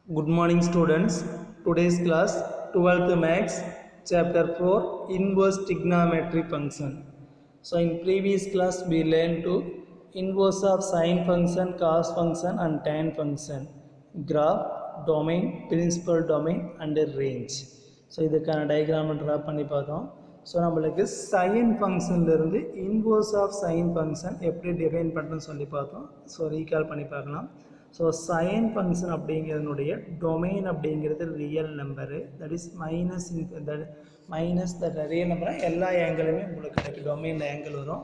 Good morning students. Today's class 12th Max chapter 4 inverse trigonometry function. So in previous class we learned to inverse of sine function, cos function and tan function, graph, domain, principal domain and range. So இதுக்கான diagram draw பண்ணி பார்த்தோம். So நம்மளுக்கு sine ஃபங்க்ஷன்லேருந்து inverse of sine function எப்படி define பண்ணுறதுன்னு சொல்லி பார்த்தோம். So recall பண்ணி பார்க்கலாம். ஸோ சைன் ஃபங்க்ஷன் அப்படிங்கிறதுனுடைய டொமைன் அப்படிங்கிறது real number, that is minus that real நம்பரை எல்லா ஏங்கிளுமே உங்களுக்கு கிடைக்கும். டொமைனில் ஏங்கிள் வரும்.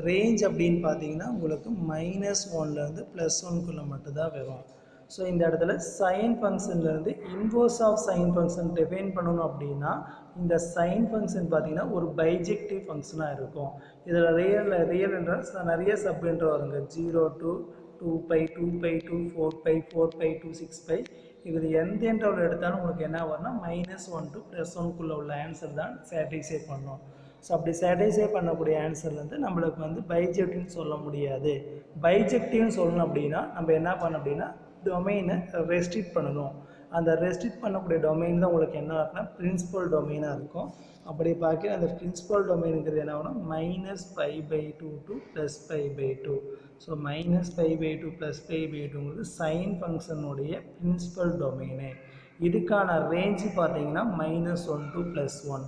ரேஞ்ச் அப்படின்னு பார்த்தீங்கன்னா உங்களுக்கு -1லேருந்து +1க்குள்ளே மட்டும்தான் வரும். ஸோ இந்த இடத்துல சைன் ஃபங்க்ஷன்லேருந்து inverse of sine function define பண்ணணும் அப்படின்னா இந்த சைன் ஃபங்க்ஷன் பார்த்தீங்கன்னா ஒரு பைஜெக்டிவ் ஃபங்க்ஷனாக இருக்கும். இதில் ரியல் என்றால் நிறைய சப்இன்டர் வருங்க. 0 to 2π, 2π to 4π, 4π to 6π. இதில் எந்த இன்டர்வல் எடுத்தாலும் உங்களுக்கு என்ன வரும்னா -1 to +1க்குள்ளே உள்ள ஆன்சர் தான் சாட்டிஸ்ஃபை பண்ணும். ஸோ அப்படி சாட்டிஸ்ஃபை பண்ணக்கூடிய ஆன்சர்லேருந்து நம்மளுக்கு வந்து பைஜெக்டிவ்னு சொல்ல முடியாது. பைஜெக்டிவ்னு சொல்லணும் அப்படின்னா நம்ம என்ன பண்ணணும் அப்படின்னா டொமைனை ரெஸ்ட்ரிக்ட் பண்ணணும். அந்த ரெஸ்ட்ரிக்ட் பண்ணக்கூடிய டொமைன் தான் உங்களுக்கு என்ன இருக்குன்னா பிரின்சிபல் டொமைனாக இருக்கும். அப்படி பார்க்க அந்த பிரின்சிபல் டொமைனுங்கிறது என்ன ஆகும்னா -π/2 to +π/2. ஸோ -π/2 +π/2ங்கிறது சைன் ஃபங்க்ஷனுடைய பிரின்சிபல் டொமைனு. இதுக்கான ரேஞ்சு பார்த்தீங்கன்னா -1 to +1.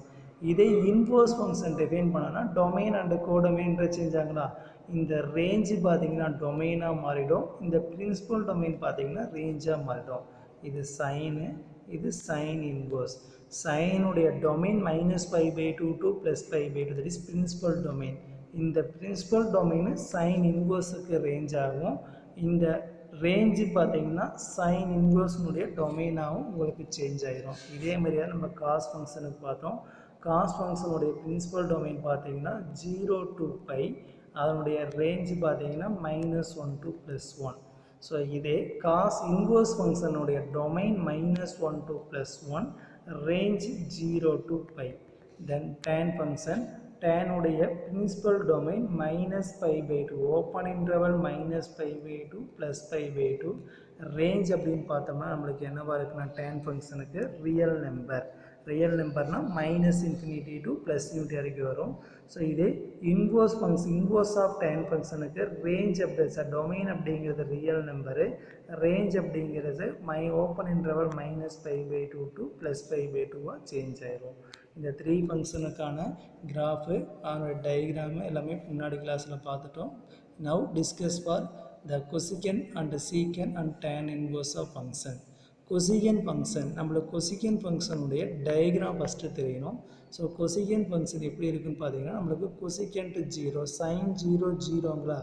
இதே இன்வர்ஸ் ஃபங்க்ஷன் டிஃபைன் பண்ணனா டொமைன் அண்ட் கோடொமைன் இன்டர்சேஞ்ச் ஆகுங்களா. இந்த ரேஞ்சு பார்த்தீங்கன்னா டொமைனாக மாறிடும், இந்த பிரின்சிபல் டொமைன் பார்த்தீங்கன்னா ரேஞ்சாக மாறிடும். இது சைனு, இது சைன் இன்வர்ஸ். சைனுடைய domain -π/2 to +π/2, that is principal domain. இந்த பிரின்சிபல் டொமைனு சைன் இன்வர்ஸுக்கு ரேஞ்ச் ஆகும். இந்த ரேஞ்சு பார்த்தீங்கன்னா சைன் இன்வர்ஸ்னுடைய டொமைனாகவும் உங்களுக்கு சேஞ்ச் ஆகிரும். இதே மாதிரியாக நம்ம காஸ் ஃபங்க்ஷனுக்கு பார்த்தோம். காஸ் ஃபங்க்ஷனுடைய பிரின்சிபல் டொமைன் பார்த்தீங்கன்னா 0 to π, அதனுடைய ரேஞ்சு பார்த்தீங்கன்னா -1 to +1. ஸோ இதே காஸ் இன்வர்ஸ் ஃபங்க்ஷனுடைய domain -1 to +1, range 0 to π. Then tan function, டேனுடைய principal domain -π/2, open interval -π/2 +π/2. Range அப்படின்னு பார்த்தோம்னா நம்மளுக்கு என்னவா இருக்குன்னா டேன் ஃபங்க்ஷனுக்கு ரியல் நம்பர்னால் -∞ to +∞ வரைக்கும் வரும். ஸோ இதே inverse function, inverse of tan ஃபங்க்ஷனுக்கு ரேஞ்ச் அப்படி டொமைன் அப்படிங்கிறது ரியல் நம்பரு, ரேஞ்ச் அப்படிங்கிறது ஓப்பன் இன்டர்வல் -π/2 to +π/2 சேஞ்ச் ஆயிரும். இந்த 3 ஃபங்க்ஷனுக்கான கிராஃபு, அதனோட டயக்ராமு எல்லாமே முன்னாடி கிளாஸில் பார்த்துட்டோம். Now discuss for the cosecant and secant and tan inverse of function. Cosecant function, நம்மளுக்கு கொசிகன் ஃபங்க்ஷனுடைய டயக்ராம் ஃபஸ்ட்டு தெரியணும். ஸோ கொசிகன் ஃபங்க்ஷன் எப்படி இருக்குன்னு பார்த்தீங்கன்னா நம்மளுக்கு கொசிகன்ட் 0, சைன் 0 0ங்களா.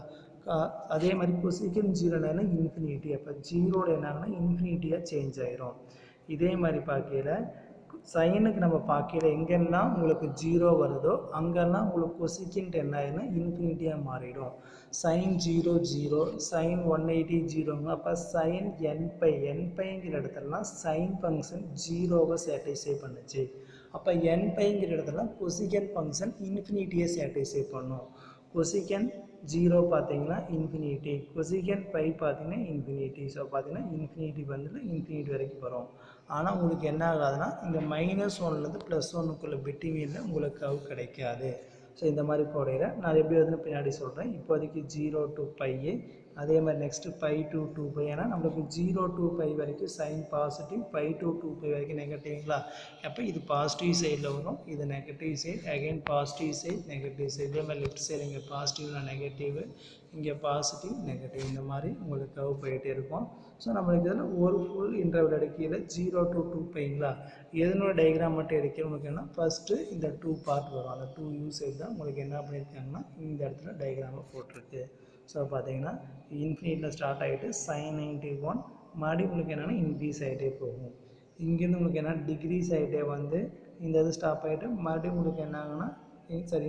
அதே மாதிரி கொசிகன் 0னா இன்ஃபினிட்டி. அப்போ 0 என்னாங்கன்னா இன்ஃபினிட்டியாக சேஞ்ச் ஆயிரும். இதே மாதிரி பார்க்கையில் சைனுக்கு நம்ம பார்க்கையில் எங்கெல்லாம் உங்களுக்கு 0 வருதோ அங்கெல்லாம் உங்களுக்கு கொசிகன்ட் என்ன ஆயிடும்னா இன்ஃபினிட்டியாக மாறிடும். சைன் 0 0, சைன் 180 0ங்க. அப்போ சைன் nπங்கிற இடத்துலலாம் சைன் ஃபங்க்ஷன் 0வை சாட்டிஸ்ஃபை பண்ணுச்சு. அப்போ nπங்கிற இடத்துலலாம் கொசிகன் ஃபங்க்ஷன் இன்ஃபினிட்டியை சாட்டிஸ்ஃபை பண்ணும். கொசிகன் 0 பார்த்தீங்கன்னா இன்ஃபினிட்டி, கொசிகன் π பார்த்தீங்கன்னா இன்ஃபினிட்டி. ஸோ பார்த்தீங்கன்னா இன்ஃபினிட்டி வந்து இன்ஃபினிட்டி வரைக்கும் வரும். ஆனால் உங்களுக்கு என்ன ஆகாதுன்னா இந்த -1லேருந்து +1க்குள்ள பிட்வீனில் உங்களுக்கு கர்வ் கிடைக்காது. ஸோ இந்த மாதிரி போடையில் நான் எப்படி வந்து பின்னாடி சொல்கிறேன். இப்போதைக்கு 0 to π, அதே மாதிரி நெக்ஸ்ட்டு π to 2π. ஏன்னா நம்மளுக்கு 0 to π வரைக்கும் சைன் பாசிட்டிவ், π to 2π வரைக்கும் நெகட்டிவ்ங்களா. அப்போ இது பாசிட்டிவ் சைடில் வரும், இது negative side, again positive side, negative side. இதே மாதிரி லெஃப்ட் சைடு இங்கே பாசிட்டிவ்னா நெகட்டிவ், இங்கே பாசிட்டிவ் நெகட்டிவ், இந்த மாதிரி உங்களுக்கு கர்வ் போயிட்டே இருக்கும். ஸோ நம்மளுக்கு இதில் ஒரு ஃபுல் இன்டர்வல் எடுக்கையில் 0 to 2πங்களா. எதனோட டயக்ராம் மட்டும் எடுக்க உங்களுக்கு என்ன ஃபஸ்ட்டு இந்த 2 பார்ட் வரும். அந்த 2 யூசேஜ் தான் உங்களுக்கு என்ன பண்ணியிருக்காங்கன்னா இந்த இடத்துல டயக்ராமை போட்டிருக்கு. ஸோ பார்த்தீங்கன்னா இன்ஃபினிட்டியில் ஸ்டார்ட் ஆகிட்டு சைன் 91 மறுபடியும் உங்களுக்கு என்னென்னா இன்க்ரீஸ் ஆகிட்டே போகும். இங்கேருந்து உங்களுக்கு என்ன டிகிரிஸ் ஆகிட்டே வந்து இந்த இது ஸ்டாப் ஆகிட்டு மறுபடியும் உங்களுக்கு என்ன ஆகுனா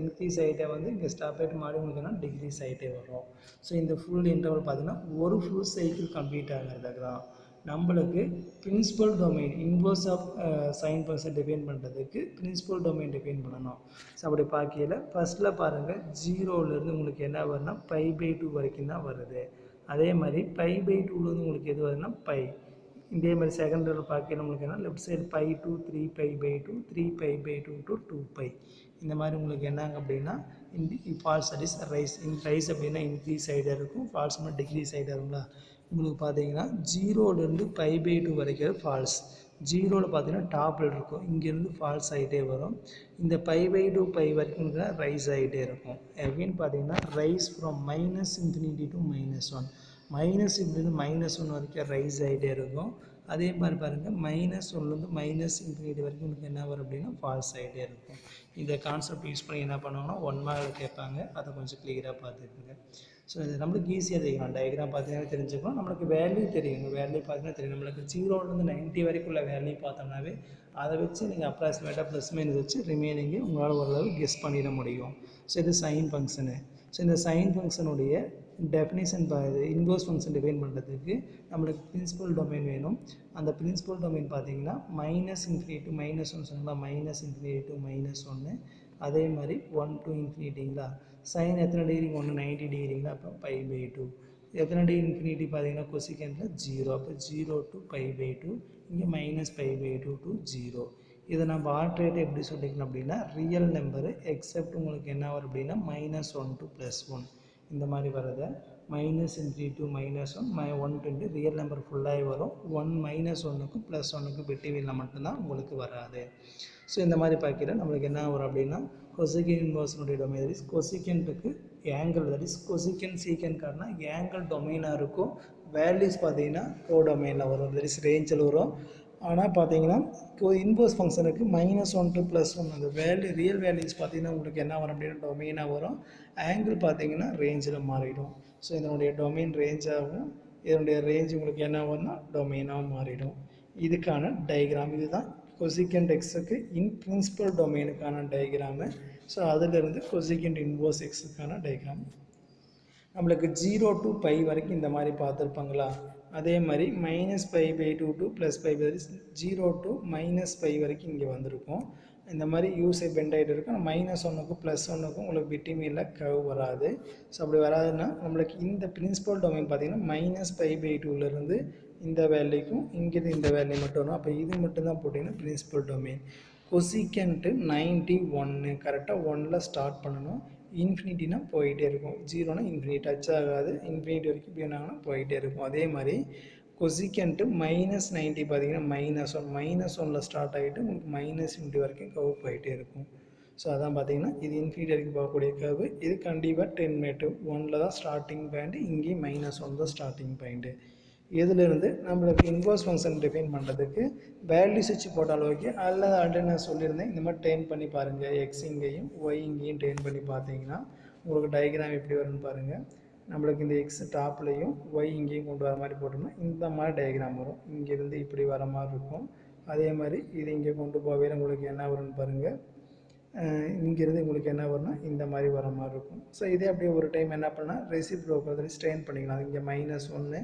இன்க்ரீஸ் ஆகிட்டே வந்து இங்கே ஸ்டாப் ஆகிட்டு மறுபடியும் உங்களுக்கு என்ன டிகிரிஸ் ஆகிட்டே வரும். ஸோ இந்த ஃபுல் இன்டர்வல் பார்த்தீங்கன்னா ஒரு ஃபுல் சைக்கிள் கம்ப்ளீட் ஆகிறதுக்கு தான் நம்மளுக்கு principal domain inverse of sine function define பண்ணுறதுக்கு பிரின்சிபல் டொமைன் டிஃபைன் பண்ணணும். ஸோ அப்படி பார்க்கையில் ஃபஸ்ட்டில் பாருங்கள் 0லேருந்து உங்களுக்கு என்ன வருதுன்னா π/2 வரைக்கும் தான் வருது. அதே மாதிரி π/2லேருந்து உங்களுக்கு எது வருதுன்னா π. இதே மாதிரி செகண்ட் லெவல் பார்க்க நம்மளுக்கு என்ன left side pi to 3π/2 3π/2 to 2π இந்த மாதிரி உங்களுக்கு என்னங்க அப்படின்னா falls that is rise rise அப்படின்னா இன்க்ரீஸ் சைடாக இருக்கும் ஃபால்ஸ்னால் டிக்ரீஸ் சைடாக இருக்குங்களா உங்களுக்கு பார்த்தீங்கன்னா 0லேருந்து π/2 வரைக்கும் ஃபால்ஸ் 0வில் பார்த்தீங்கன்னா டாப்பில் இருக்கும் இங்கேருந்து ஃபால்ஸ் ஆகிட்டே வரும் இந்த π/2 π வரைக்கும் ரைஸ் ஆகிட்டே இருக்கும் அப்படின்னு பார்த்தீங்கன்னா ரைஸ் ஃப்ரம் -∞ to -1 மைனஸ் இப்படிருந்து -1 வரைக்கும் ரைஸ் ஆகிட்டே இருக்கும் அதே மாதிரி பாருங்கள் -1லேருந்து -∞ வரைக்கும் உங்களுக்கு என்ன வரும் அப்படின்னா ஃபால்ஸ் ஆகிட்டே இருக்கும் இந்த கான்செப்ட் யூஸ் பண்ணி என்ன பண்ணுவாங்கன்னா 1 மார்க் கேட்பாங்க அதை கொஞ்சம் கிளியராக பார்த்துக்குங்க ஸோ இது நம்மளுக்கு ஈஸியாக தெரியும் டயக்ராம் பார்த்தீங்கன்னா தெரிஞ்சுக்கணும் நம்மளுக்கு வேல்யூ தெரியும் வேல்யூ பார்த்தீங்கன்னா தெரியும் நம்மளுக்கு 0லேருந்து 90 வரைக்கும் உள்ள வேல்யூ பார்த்தோம்னாவே அதை வச்சு நீங்கள் அப்ராக்சிமேட்டாக ப்ளஸ் மைனஸ் வச்சு ரிமைனிங்கு உங்களால் ஓரளவு கெஸ் பண்ணிட முடியும் ஸோ இது சைன் ஃபங்க்ஷனு ஸோ இந்த சைன் ஃபங்க்ஷனுடைய டெஃபினிஷன் இன்வர்ஸ் ஃபங்க்ஷன் டிஃபைன் பண்ணுறதுக்கு நம்மளுக்கு பிரின்சிபல் டொமைன் வேணும் அந்த பிரின்சிபல் டொமைன் பார்த்தீங்கன்னா -∞ to -1 சொன்னாங்களா -∞ to -1 அதே மாதிரி 1 to ∞ சைன் எத்தனை டிகிரி 1 90 டிகிரிங்களா அப்போ π/2 எத்தனை டிகிரி ∞ பார்த்தீங்கன்னா கொசிகெண்டில் 0 அப்போ 0 to π/2 இங்கே -π/2 to 0 இதை நம்ம ஆல்ட்ரேட் எப்படி சொல்லிக்கணும் அப்படின்னா ரியல் நம்பரு எக்ஸப்ட் உங்களுக்கு என்ன வரும் அப்படின்னா -1 to +1 இந்த மாதிரி வரதை -∞ to -1 1 ரியல் நம்பர் ஃபுல்லாகி வரும் 1 -1க்கும் +1க்கும் பிட்வீனில் மட்டும்தான் உங்களுக்கு வராது ஸோ இந்த மாதிரி பார்க்கிற நம்மளுக்கு என்ன வரும் அப்படின்னா கொசிகன் இன்வர்ஸினுடைய டொமைன் தட் இஸ் கொசிகென்ட்டுக்கு angle that is cosecant secant காரணம் ஆங்கிள் டொமைனாக இருக்கும் வேல்யூஸ் பார்த்தீங்கன்னா கோடொமைனில் வரும் தட் இஸ் ரேஞ்சில் வரும் ஆனால் பார்த்தீங்கன்னா இன்வர்ஸ் ஃபங்க்ஷனுக்கு -1 to +1 அந்த வேல்யூ ரியல் வேல்யூஸ் பார்த்தீங்கன்னா உங்களுக்கு என்ன வரும் அப்படின்னா டொமைனாக வரும் ஆங்கிள் பார்த்தீங்கன்னா ரேஞ்சில் மாறிடும் ஸோ இதனுடைய டொமைன் ரேஞ்சாகவும் இதனுடைய ரேஞ்ச் உங்களுக்கு என்ன வரும்னா டொமைனாக மாறிடும் இதுக்கான டயக்ராம் இதுதான் கொசிகெண்ட் எக்ஸுக்கு இன் பிரின்சிபல் டொமைனுக்கான டயக்ராமு ஸோ அதிலிருந்து கொசிகெண்ட் இன்வர்ஸ் எக்ஸுக்கான டயக்ராம் நம்மளுக்கு 0 to π வரைக்கும் இந்த மாதிரி பார்த்துருப்பாங்களா அதே மாதிரி -π/2 to +π/2 0 to -π வரைக்கும் இங்கே வந்திருக்கும் இந்த மாதிரி யூஸை பெண்ட் ஆகிட்டு இருக்கும் -1க்கும் +1க்கும் உங்களுக்கு பிட்வீனில் கர்வ் வராது ஸோ அப்படி வராதுன்னா நம்மளுக்கு இந்த பிரின்சிபல் டொமைன் பார்த்திங்கன்னா -π/2லேருந்து இந்த வேல்யூக்கும் இங்கேருந்து இந்த வேல்யூ மட்டும் வரும் அப்போ இது மட்டும்தான் போட்டிங்கன்னா பிரின்சிபல் டொமைன் கொசிகென்ட்டு 91 கரெக்டாக 1ல் ஸ்டார்ட் பண்ணணும் இன்ஃபினிட்டினா போயிட்டே இருக்கும் 0னா இன்ஃபினிட் டச் ஆகாது இன்ஃபினிட்டி வரைக்கும் இப்படி என்னாங்கன்னா போயிட்டே இருக்கும் அதே மாதிரி கொசிகென்ட்டு -90 பார்த்தீங்கன்னா -1 ஸ்டார்ட் ஆகிட்டு உங்களுக்கு -∞ வரைக்கும் கர்வ் போயிட்டே இருக்கும் ஸோ அதான் பார்த்தீங்கன்னா இது இன்ஃபினிட்டி வரைக்கும் போகக்கூடிய கர்வ் இது கண்டிப்பாக 10 மீட்டர் 1ல் தான் ஸ்டார்டிங் பாயிண்ட்டு இங்கேயும் -1 தான் ஸ்டார்டிங் பாயிண்ட்டு இதிலிருந்து நம்மளுக்கு இன்வர்ஸ் ஃபங்க்ஷன் டிஃபைன் பண்ணுறதுக்கு வேல்யூஸ் வச்சு போட்டால் ஓகே அல்லது ஆல்ரெடி நான் சொல்லியிருந்தேன் இந்த மாதிரி டெயின் பண்ணி பாருங்கள் எக்ஸ் இங்கேயும் ஒய் இங்கேயும் டெயின் பண்ணி பார்த்தீங்கன்னா உங்களுக்கு டயக்ராம் எப்படி வரும்னு பாருங்கள் நம்மளுக்கு இந்த எக்ஸ் டாப்லேயும் ஒய் இங்கேயும் கொண்டு வர மாதிரி போட்டோம்னா இந்த மாதிரி டயக்ராம் வரும் இங்கேருந்து இப்படி வர மாதிரி இருக்கும் அதே மாதிரி இது இங்கே கொண்டு போகவே உங்களுக்கு என்ன வரும்னு பாருங்கள் இங்கேருந்து உங்களுக்கு என்ன வரும்னா இந்த மாதிரி வர மாதிரி இருக்கும் ஸோ இதே அப்படியே ஒரு டைம் என்ன பண்ணால் ரெசிப்ரோக்கல் ஸ்ட்ரெயின் பண்ணிக்கலாம் இங்கே -1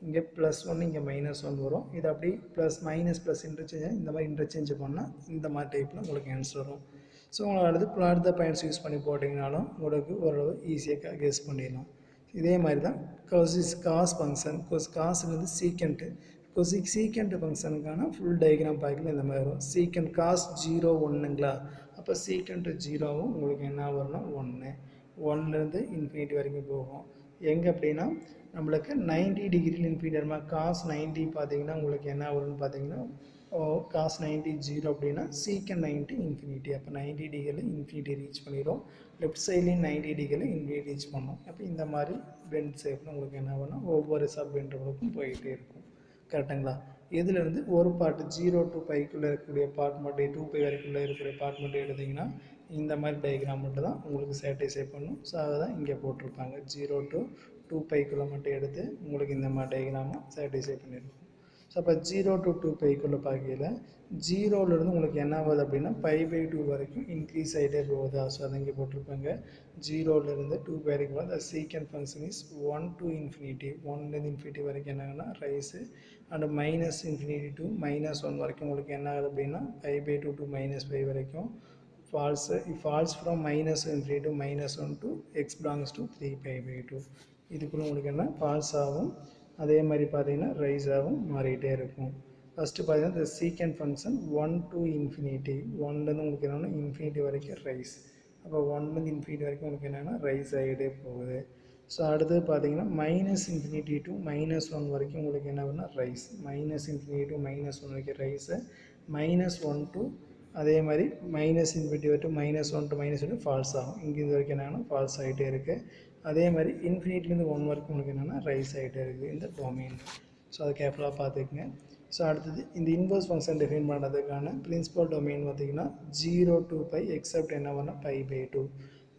இங்கே +1 இங்கே -1 வரும் இது அப்படி ப்ளஸ் இன்டர்சேஞ்ச் இந்த மாதிரி இன்டர்சேஞ்ச் பண்ணால் இந்த மாதிரி டைப்பில் உங்களுக்கு ஆன்சர் வரும் ஸோ உங்களுக்கு அடுத்த பாயிண்ட்ஸ் யூஸ் பண்ணி போட்டிங்கனாலும் உங்களுக்கு ஓரளவு ஈஸியாக கெஸ் பண்ணிடலாம் இதே மாதிரி தான் காஸ் ஃபங்க்ஷன் காசுலேருந்து சீக்கெண்ட்டு சீக்கெண்ட் ஃபங்க்ஷனுக்கான ஃபுல் டயக்ராம் பார்க்கல இந்த மாதிரி வரும் சீக்கெண்ட் காஸ் 0 1ங்களா அப்போ சீக்கெண்ட் 0வும் உங்களுக்கு என்ன வரும்னா 1லேருந்து இன்ஃபினிட்டி வரைக்கும் போகும் எங்கே அப்படின்னா நம்மளுக்கு 90 டிகிரியில் இன்ஃபினிட்டி வருமா காஸ் 90 பார்த்தீங்கன்னா உங்களுக்கு என்ன வரும்னு பார்த்தீங்கன்னா காஸ் 90 0 அப்படின்னா சீக்கெண்ட் 90 இன்ஃபினிட்டி அப்போ 90 டிகிரியில் இன்ஃபினிட்டி ரீச் பண்ணிடும் லெஃப்ட் சைட்லேயும் 90 டிகிரியில் இன்ஃபினிட்டி ரீச் பண்ணோம் அப்போ இந்த மாதிரி பெண்ட் ஷேப்பில் உங்களுக்கு என்ன வரும்னா ஒவ்வொரு சப் இன்டர்வலுக்கும் போயிட்டே இருக்கும் கரெக்டுங்களா இதிலிருந்து ஒரு பார்ட் 0 to πக்குள்ளே இருக்கக்கூடிய பார்ட் மட்டும் 2π வரைக்குள்ளே இருக்கக்கூடிய பார்ட் மட்டும் எடுத்திங்கன்னா இந்த மாதிரி டயக்ராம் மட்டும் தான் உங்களுக்கு சாட்டிஸ்ஃபை பண்ணும் ஸோ அதை தான் இங்கே போட்டிருப்பாங்க 0 to 2πக்குள்ளே மட்டும் எடுத்து உங்களுக்கு இந்த மாதிரி டயக்ராமாக சாட்டிஸ்ஃபை பண்ணியிருக்கும் ஸோ அப்போ 0 to 2πக்குள்ளே பார்க்கையில் 0லேருந்து உங்களுக்கு என்ன ஆகுது அப்படின்னா π/2 வரைக்கும் இன்க்ரீஸ் ஆகிட்டே போகுதா ஸோ அதை இங்கே போட்டிருப்பாங்க 0லேருந்து 2π வரைக்கும் போது the secant function is 1 to infinity 1லேருந்து infinity வரைக்கும் என்ன ஆகுதுன்னா ரைஸு அண்ட் -∞ to -1 வரைக்கும் உங்களுக்கு என்ன ஆகுது அப்படின்னா π/2 to -π வரைக்கும் falls from -∞ to -1 to x belongs to 3π/2 இதுக்குள்ள உங்களுக்கு என்ன ஃபால்ஸ் ஆகும் அதே மாதிரி பார்த்தீங்கன்னா ரைஸாகவும் மாறிக்கிட்டே இருக்கும். ஃபஸ்ட்டு பார்த்தீங்கன்னா இந்த சீக்கண்ட் ஃபங்க்ஷன் 1 to infinity, 1லேருந்து உங்களுக்கு என்னென்னா இன்ஃபினிட்டி வரைக்கும் ரைஸ். அப்போ 1லேருந்து இன்ஃபினிட்டி வரைக்கும் உங்களுக்கு என்னென்னா ரைஸ் ஆகிட்டே போகுது. ஸோ அடுத்தது பார்த்தீங்கன்னா -infinity to -1 வரைக்கும் உங்களுக்கு என்ன ஆகுதுன்னா ரைஸ். -infinity to -1 வரைக்கும் ரைஸு. -1 to அதே மாதிரி -infinity to -1 to -1 ஃபால்ஸ் ஆகும். இங்கே இது வரைக்கும் என்னென்னா ஃபால்ஸ் ஆகிட்டே இருக்குது. அதே மாதிரி இன்ஃபினிட்டிலேருந்து 1 வரைக்கும் உங்களுக்கு என்னென்னா ரைஸ் ஆகிட்டே இருக்குது இந்த டொமைன். ஸோ அதை கேர்ஃபுல்லாக பார்த்துக்குங்க. ஸோ அடுத்தது இந்த இன்வர்ஸ் ஃபங்க்ஷன் டிஃபைன் பண்ணுறதுக்கான பிரின்சிபல் டொமைன் பார்த்திங்கன்னா 0 to π எக்ஸப்ட் என்ன பண்ணால் π/2.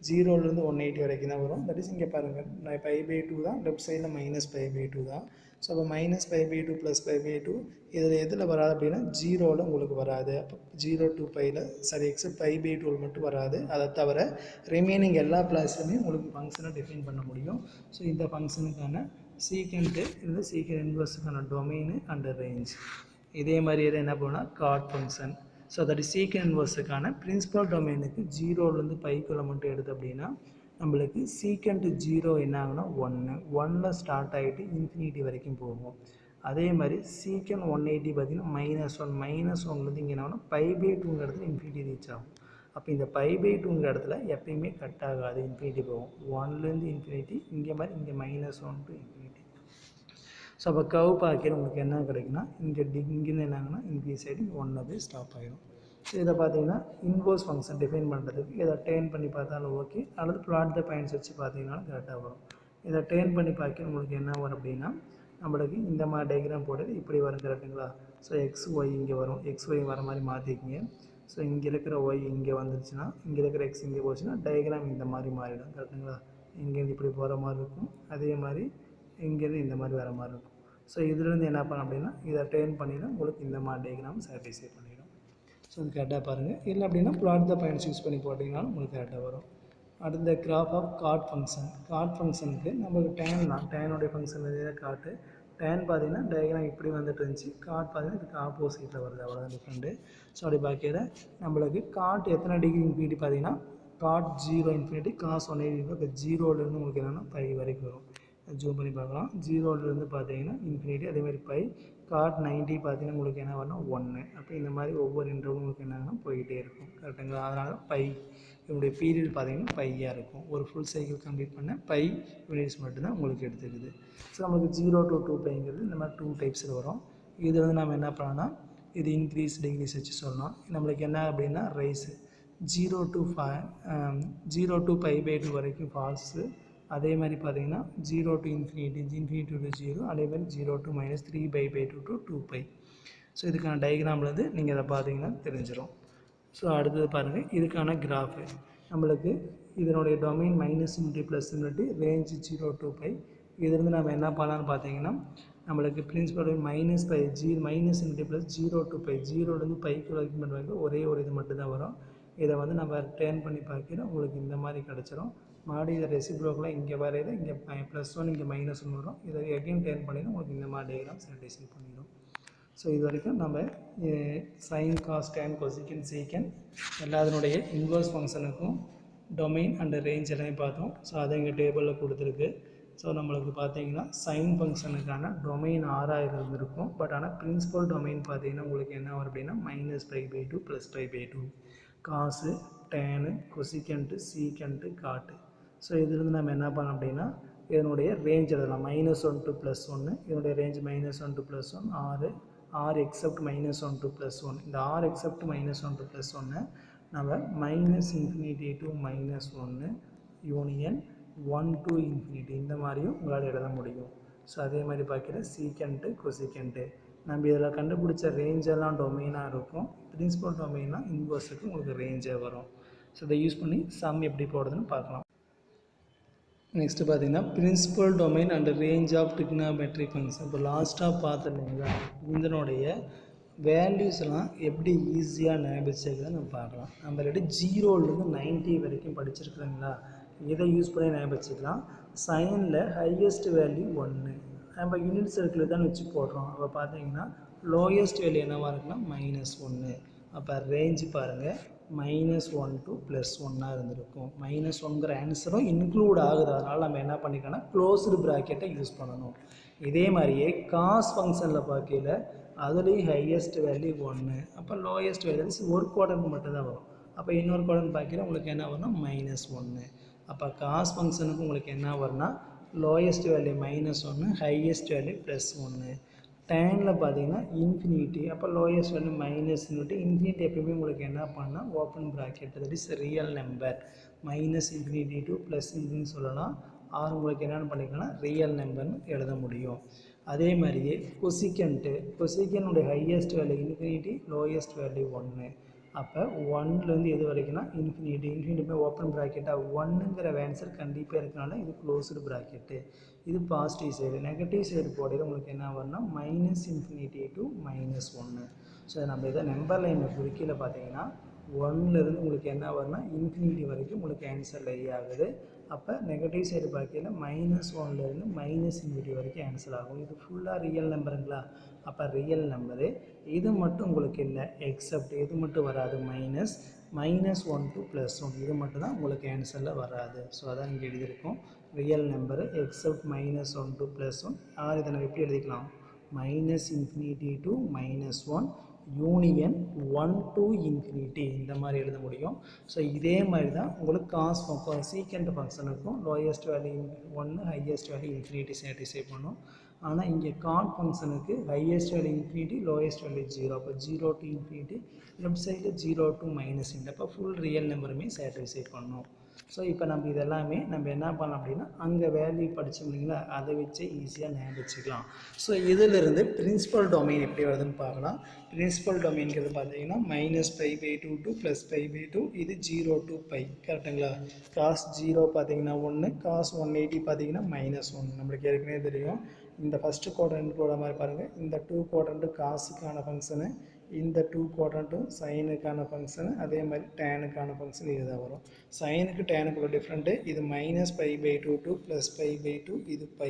0லேருந்து 180 வரைக்கும் தான் வரும். தட் இஸ் இங்கே பாருங்கள் π/2 தான், லெஃப்ட் சைடில் -π/2 தான். ஸோ அப்போ -π/2 + π/2 இதில் எதில் வராது அப்படின்னா 0வில் உங்களுக்கு வராது. அப்போ 0 to πயில் எக்ஸப்ட் π/2 மட்டும் வராது. அதை தவிர ரிமைனிங் எல்லா பிளேஸ்லையுமே உங்களுக்கு ஃபங்க்ஷனை டிஃபைன் பண்ண முடியும். ஸோ இந்த ஃபங்க்ஷனுக்கான சீக்கண்ட்டு இந்த சீக்கண்ட் இன்வர்ஸுக்கான டொமைனு அண்ட் ரேஞ்ச். இதே மாதிரி என்ன பண்ணால் cot function. So that secant இன்வர்ஸுக்கான பிரின்சிபல் டொமைனுக்கு 0லேருந்து πக்குள்ளே மட்டும் எடுத்து அப்படின்னா நம்மளுக்கு சீக்கண்ட் 0 என்ன ஆகுனா 1ல் ஸ்டார்ட் ஆகிட்டு இன்ஃபினிட்டி வரைக்கும் போகும். அதே மாதிரி சீக்கண்ட் 180 பார்த்திங்கன்னா -1 இங்கே என்ன ஆகுனா π/2ங்கிற இடத்துல இன்ஃபினிட்டி ரீச் ஆகும். அப்போ இந்த π/2ங்கிற இடத்துல எப்பயுமே கட் ஆகாது, இன்ஃபினிட்டி போகும். 1லேருந்து இன்ஃபினிட்டி, இங்கே மாதிரி இங்கே -1 to infinity. ஸோ அப்போ கர்வ் பார்க்கிற உங்களுக்கு என்ன கிடைக்குன்னா இங்கேருந்து என்ன ஆகுனா இன்க்ரீஸ் ஆகிட்டு 1 போய் ஸ்டாப் ஆகிடும். ஸோ இதை பார்த்தீங்கன்னா இன்வர்ஸ் ஃபங்க்ஷன் டிஃபைன் பண்ணுறதுக்கு இதை டேர்ன் பண்ணி பார்த்தாலும் ஓகே, அல்லது பிளாட் த பாயிண்ட்ஸ் வச்சு பார்த்தீங்கன்னாலும் கரெக்டாக வரும். இதை டேர்ன் பண்ணி பார்க்க உங்களுக்கு என்ன வரும் அப்படின்னா நம்மளுக்கு இந்த மாதிரி டயக்ராம் போடுறது இப்படி வரும் கரெக்டுங்களா. ஸோ XY இங்கே வரும், XY வர மாதிரி மாற்றிக்கிங்க. ஸோ இங்கே இருக்கிற Y இங்கே வந்துருச்சுன்னா, இங்கே இருக்கிற X இங்கே போச்சுன்னா டயக்ராம் இந்த மாதிரி மாறிடும் கரெக்டுங்களா. இங்கேருந்து இப்படி போகிற மாதிரி இருக்கும், அதே மாதிரி இங்கேருந்து இந்த மாதிரி வர மாதிரி இருக்கும். ஸோ இதுலேருந்து என்ன பண்ண அப்படின்னா இதை டேர்ன் பண்ணினா உங்களுக்கு இந்த மாதிரி டயக்ராம் சாட்டிஸ்ஃபை பண்ணிடும். ஸோ அது கரெக்டாக பாருங்கள். இல்லை அப்படின்னா பிளாட் த பாயிண்ட்ஸ் யூஸ் பண்ணி போட்டிங்கனாலும் உங்களுக்கு கரெக்டாக வரும். அடுத்த graph of cot function. Cot ஃபங்க்ஷனுக்கு நமக்கு டேன் தான், டேனுடைய ஃபங்க்ஷன் இதே காட்டு. டேன் பார்த்தீங்கன்னா டயக்ராம் இப்படி வந்துட்டு இருந்துச்சு, காட் பார்த்தீங்கன்னா இதுக்கு ஆப்போசிட்டில் வருது, அவ்வளோதான் டிஃப்ரெண்ட்டு. ஸோ அப்படி பார்க்கிற நம்மளுக்கு காட் எத்தனை டிகிரி இன்ஃபினிட்டி பார்த்தீங்கன்னா காட் 0 இன்ஃபினிட்டி காஸ் 180. இப்போ 0லேருந்து உங்களுக்கு என்னென்னா π வரைக்கும் வரும். ஜூம் பண்ணி பார்க்கலாம். 0லேருந்து பார்த்தீங்கன்னா இன்ஃபினிட்டி, அதேமாதிரி π. காட் 90 பார்த்தீங்கன்னா உங்களுக்கு என்ன வரணும் 1. அப்போ இந்த மாதிரி ஒவ்வொரு இன்டர்வலும் உங்களுக்கு என்னன்னா போய்கிட்டே இருக்கும் கரெக்டுங்களா. அதனால் π இதனுடைய பீரியட் பார்த்தீங்கன்னா π இருக்கும். ஒரு ஃபுல் சைக்கிள் கம்ப்ளீட் பண்ண π யூனிட்ஸ் மட்டும்தான் உங்களுக்கு எடுத்துக்குது. ஸோ நம்மளுக்கு 0 to 2πங்கிறது இந்த மாதிரி 2 டைப்ஸில் வரும். இது வந்து நம்ம என்ன பண்ணோன்னா இது இன்க்ரீஸ் டிக்ரீஸ் வச்சு சொல்லலாம். நம்மளுக்கு என்ன அப்படின்னா ரைஸு 0 to π/2 வரைக்கும் ஃபால்ஸு. அதே மாதிரி பார்த்தீங்கன்னா 0 to infinity to 0, அதே மாதிரி 0 to -3/2 to 2π. ஸோ இதுக்கான டயக்ராம்லேருந்து நீங்கள் இதை பார்த்தீங்கன்னா தெரிஞ்சிடும். ஸோ அடுத்தது பாருங்கள் இதுக்கான கிராஃபு. நம்மளுக்கு இதனுடைய domain -infinity +infinity range 0 to π. இதிலிருந்து நம்ம என்ன பண்ணலான்னு பார்த்தீங்கன்னா நம்மளுக்கு பிரின்சிபல் -infinity +0 to π, 0லேருந்து πக்கு வரைக்கும் பண்ணுவாங்க. ஒரே ஒரு இது மட்டும்தான் வரும். இதை வந்து நம்ம டேர்ன் பண்ணி பார்க்கிறோம், உங்களுக்கு இந்த மாதிரி கிடச்சிரும். மறுபடியும் இதை ரெசிப்ரோக்கெலாம் இங்கே வரையில இங்கே +1 இங்கே -1 வரும். இதை எகைன் டேர்ன் பண்ணினா உங்களுக்கு இந்த மாதிரி டயக்ராம் சாட்டிஸ்ஃபை பண்ணிடும். ஸோ இது வரைக்கும் நம்ம சைன் காஸ் டேன் கொசிக்கன் சீக்கன் எல்லாத்தினுடைய இன்வர்ஸ் ஃபங்க்ஷனுக்கும் டொமைன் அண்ட் ரேஞ்ச் எல்லாமே பார்த்தோம். ஸோ அதை இங்கே டேபிளில் கொடுத்துருக்கு. ஸோ நம்மளுக்கு பார்த்தீங்கன்னா சைன் ஃபங்க்ஷனுக்கான டொமைன் 6000 இருந்திருக்கும். பட் ஆனால் பிரின்சிபல் டொமைன் பார்த்தீங்கன்னா உங்களுக்கு என்ன வரும் அப்படின்னா -π/2 +π/2 காசு டேனு கொசிக்கண்ட்டு சீக்கண்ட்டு காட்டு. ஸோ இதுலேருந்து நம்ம என்ன பண்ணோம் அப்படின்னா இதனுடைய ரேஞ்ச் எழுதலாம். -1 to +1, இதனுடைய range -1 to +1 r accept -1 to +1. இந்த r எக்ஸப்ட் -1 to +1 நம்ம -infinity to -1 union 1 to infinity இந்த மாதிரியும் உங்களால் எழுத முடியும். ஸோ அதே மாதிரி பார்க்குற சீக்கண்ட்டு கொசிக்கண்ட்டு நம்ம இதில் கண்டுபிடிச்ச ரேஞ்செல்லாம் டொமைனாக இருக்கும். பிரின்சிபல் டொமைனா இன்வர்ஸுக்கு உங்களுக்கு ரேஞ்சாக வரும். ஸோ இதை யூஸ் பண்ணி சம் எப்படி போடுறதுன்னு பார்க்கலாம். நெக்ஸ்ட்டு பார்த்தீங்கன்னா principal domain and range of trigonometry function. இப்போ லாஸ்ட்டாக பார்த்துருந்தீங்களா இதனுடைய வேல்யூஸ்லாம் எப்படி ஈஸியாக ஞாபகம் நம்ம பார்க்கலாம். நம்ம ஆல்ரெடி 0லேருந்து 90 வரைக்கும் படிச்சிருக்கிறீங்களா, இதை யூஸ் பண்ணி ஞாபகம். சைனில் ஹையஸ்ட் வேல்யூ 1 நம்ம யூனிட் சர்க்கிள் தான் வச்சு போடுறோம். அப்போ பார்த்தீங்கன்னா லோயஸ்ட் வேல்யூ என்னவாக இருக்குன்னா -1. அப்போ ரேஞ்சு பாருங்கள் -1 to +1 இருந்திருக்கும். -1ங்கிற ஆன்சரும் இன்க்ளூட் ஆகுது. அதனால் நம்ம என்ன பண்ணிக்கலாம்னா க்ளோஸ்டு ப்ராக்கெட்டை யூஸ் பண்ணணும். இதே மாதிரியே காஸ் ஃபங்க்ஷனில் பார்க்கல அதுலேயும் ஹையஸ்ட் வேல்யூ 1, அப்போ லோயஸ்ட் வேல்யூ ஒரு குவாட்ரண்ட் மட்டும் தான் வரும். அப்போ இன்னொரு குவாட்ரண்ட் பார்க்கல உங்களுக்கு என்ன வரும்னா -1. அப்போ காஸ் ஃபங்க்ஷனுக்கு உங்களுக்கு என்ன வரும்னா lowest value -1, highest value +1. Daniil பார்த்தீங்கன்னா இன்ஃபினிட்டி, அப்போ லோயஸ்ட் வேல்யூ -, இன்ஃபினிட்டி எப்பயுமே உங்களுக்கு என்ன பண்ணால் open bracket, that is real number. -∞ to +∞ சொல்லலாம். ஆர் உங்களுக்கு என்னென்னு பண்ணிக்கலாம்னா ரியல் நம்பர்னு எழுத முடியும். அதே மாதிரியே கொசிக்கனுடைய highest value infinity, lowest value 1. அப்போ 1லேருந்து எது வரைக்கும்னா இன்ஃபினிட்டி போய் ஓப்பன் ப்ராக்கெட்டாக 1ங்கிற ஆன்சர் கண்டிப்பாக இருக்கனால இது க்ளோஸ்டு ப்ராக்கெட்டு. இது பாசிட்டிவ் சைடு. நெகட்டிவ் சைடு போடையில் உங்களுக்கு என்ன வரும்னா -∞ to -1. ஸோ நம்ம இதை நம்பர் லைனில் குறிக்கையில் பார்த்தீங்கன்னா 1லேருந்து உங்களுக்கு என்ன வரும்னா இன்ஃபினிட்டி வரைக்கும் உங்களுக்கு ஆன்சர் லை ஆகுது. அப்போ நெகட்டிவ் சைடு பார்க்கையில் -1லேருந்து -∞ வரைக்கும் ஆன்சர் ஆகும். இது ஃபுல்லாக ரியல் நம்பருங்களா? அப்போ ரியல் நம்பரு. இது மட்டும் உங்களுக்கு இல்லை, எக்ஸப்ட் இது மட்டும் வராது, -1 to +1 இது மட்டும் தான் உங்களுக்கு ஆன்சரில் வராது. ஸோ அதான் இங்கே எழுதியிருக்கோம் real number except -1 to +1. Or இதை நம்ம எப்படி எழுதிக்கலாம்? -∞ to -1 யூனியன் 1 to ∞, இந்த மாதிரி எழுத முடியும். ஸோ இதே மாதிரி தான் உங்களுக்கு காஸ் சீக்கண்ட் ஃபங்க்ஷனுக்கும் lowest value 1, highest value infinity satisfy பண்ணும். ஆனால் இங்கே காட் ஃபங்க்ஷனுக்கு highest value infinity, lowest value 0. அப்போ 0 to ∞, லெஃப்ட் சைடில் 0 to -, அப்போ ஃபுல் ரியல் நம்பருமே சாட்டிஸ்ஃபை பண்ணும். ஸோ இப்போ நம்ம இதெல்லாமே நம்ம என்ன பண்ணலாம் அப்படின்னா அங்கே வேல்யூ படித்தோம் இல்லைங்களா, அதை வச்சு ஈஸியாக ஞாபகம் வச்சுக்கலாம். ஸோ இதிலிருந்து பிரின்சிபல் டொமைன் எப்படி வருதுன்னு பார்க்கலாம். பிரின்சிபல் டொமைன்கிறது பார்த்தீங்கன்னா -π/2 to +π/2, இது 0 to π, கரெக்டுங்களா? காஸ் 0 பார்த்தீங்கன்னா 1, காஸ் 180 பார்த்தீங்கன்னா -1. நம்மளுக்கு ஏற்கனவே தெரியும். இந்த ஃபஸ்ட்டு குவாட்ரண்ட் கூட மாதிரி பாருங்கள், இந்த 2 குவாட்ரண்ட்டு காசுக்கான ஃபங்க்ஷனு, இந்த 2 குவாட்ரண்ட்டும் சைனுக்கான ஃபங்க்ஷனு, அதே மாதிரி டேனுக்கான ஃபங்க்ஷன் இதுதான் வரும். சைனுக்கு டேனுக்குள்ள டிஃப்ரெண்ட்டு, இது -π/2 to +π/2, இது π.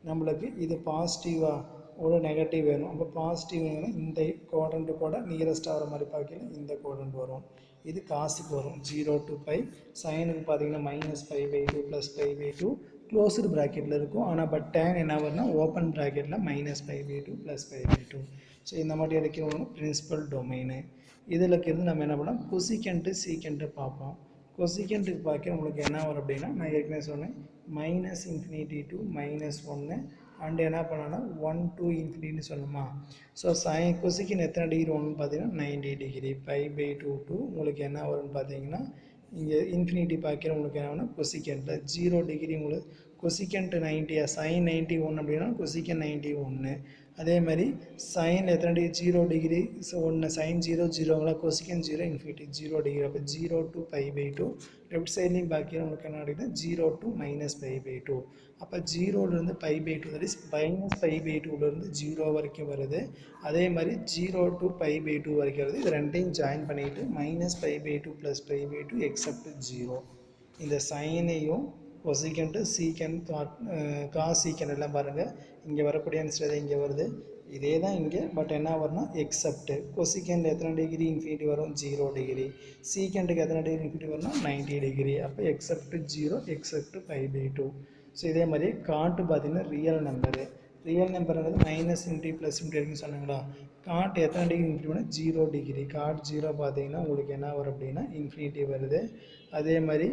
நம்மளுக்கு இது பாசிட்டிவாக ஒரு நெகட்டிவ் வேணும். அப்போ பாசிட்டிவ் வேணும்னா இந்த குவாட்ரண்ட்டு கூட நியரஸ்ட்டாக வர மாதிரி பார்க்கல இந்த குவாட்ரண்ட் வரும். இது காசுக்கு வரும் 0 to π. சைனுக்கு பார்த்தீங்கன்னா -π/2 +π/2 க்ளோஸ்டு ப்ராக்கெட்டில் இருக்கும். ஆனால் பட் டேன் என்ன வரும்னா ஓப்பன் ப்ராக்கெட்டில் -π/2 +π/2. ஸோ இந்த மாதிரி எடுக்கிறவங்க பிரின்சிபல் டொமைனு. இதில் இருக்கிறது நம்ம என்ன பண்ணலாம், கொசிக்கண்ட்டு சீக்கண்ட்டு பார்ப்போம். கொசிக்கண்ட்டுக்கு பார்க்க உங்களுக்கு என்ன வரும் அப்படின்னா, நான் ஏற்கனவே சொன்னேன் -∞ to -1 அண்டு என்ன பண்ணோன்னா 1 to ∞ சொன்னோமா. ஸோ கொசிக்கன் எத்தனை டிகிரி வரும்னு பார்த்தீங்கன்னா 90 டிகிரி. π/2 to உங்களுக்கு என்ன வரும்னு பார்த்தீங்கன்னா இங்கே இன்ஃபினிட்டி பார்க்கிற உங்களுக்கு என்ன வேணும், கொசிக்கண்ட்டில் 0 டிகிரி உங்களுக்கு கொசிக்கண்ட் 90, சைன் 91 அப்படின்னா கொசிக்கன் 91. அதே மாதிரி சைன் எத்தனை டிகிரி, 0 டிகிரி, 1 சைன் 0 0ங்களா, கொசிக்கன் 0 இன்ஃபினிட்டி 0 டிகிரி. அப்போ 0 to π/2. லெஃப்ட் சைட்லேயும் பார்க்கிற உங்களுக்கு என்ன அப்படின்னா 0 to -π/2. அப்போ 0லேருந்து π/2, தட் இஸ் -π/2லேருந்து 0 வரைக்கும் வருது. அதே மாதிரி 0 to π/2 வரைக்கும் வருது. இது ரெண்டையும் ஜாயின் பண்ணிவிட்டு -π/2 +π/2 எக்ஸப்ட் 0. இந்த சைனையும் கொசிக்கண்ட்டு சீக்கண்ட் காஸ் சீக்கண்ட் எல்லாம் பாருங்கள், இங்கே வரக்கூடிய ஆன்சர் இங்கே வருது. இதே தான் இங்கே, பட் என்ன வரும்னா எக்ஸப்ட்டு கொசிக்கண்ட் எத்தனை டிகிரி இன்ஃபினிட்டி வரும், 0 டிகிரி. சீக்கண்ட்டுக்கு எத்தனை டிகிரி இன்ஃபினிட்டி வரும்னா 90 டிகிரி. அப்போ எக்ஸப்ட் 0, எக்ஸப்ட் π/2. ஸோ இதே மாதிரி காட்டு பார்த்தீங்கன்னா ரியல் நம்பரு. ரியல் நம்பருங்கிறது -∞ +∞ வரைக்கும் சொன்னாங்களா. காட் எத்தனை டிகிரி இன்ஃபினிட்டி பண்ணால் 0 டிகிரி. காட் 0 பார்த்தீங்கன்னா உங்களுக்கு என்ன வரும் அப்படின்னா இன்ஃபினிட்டி வருது. அதே மாதிரி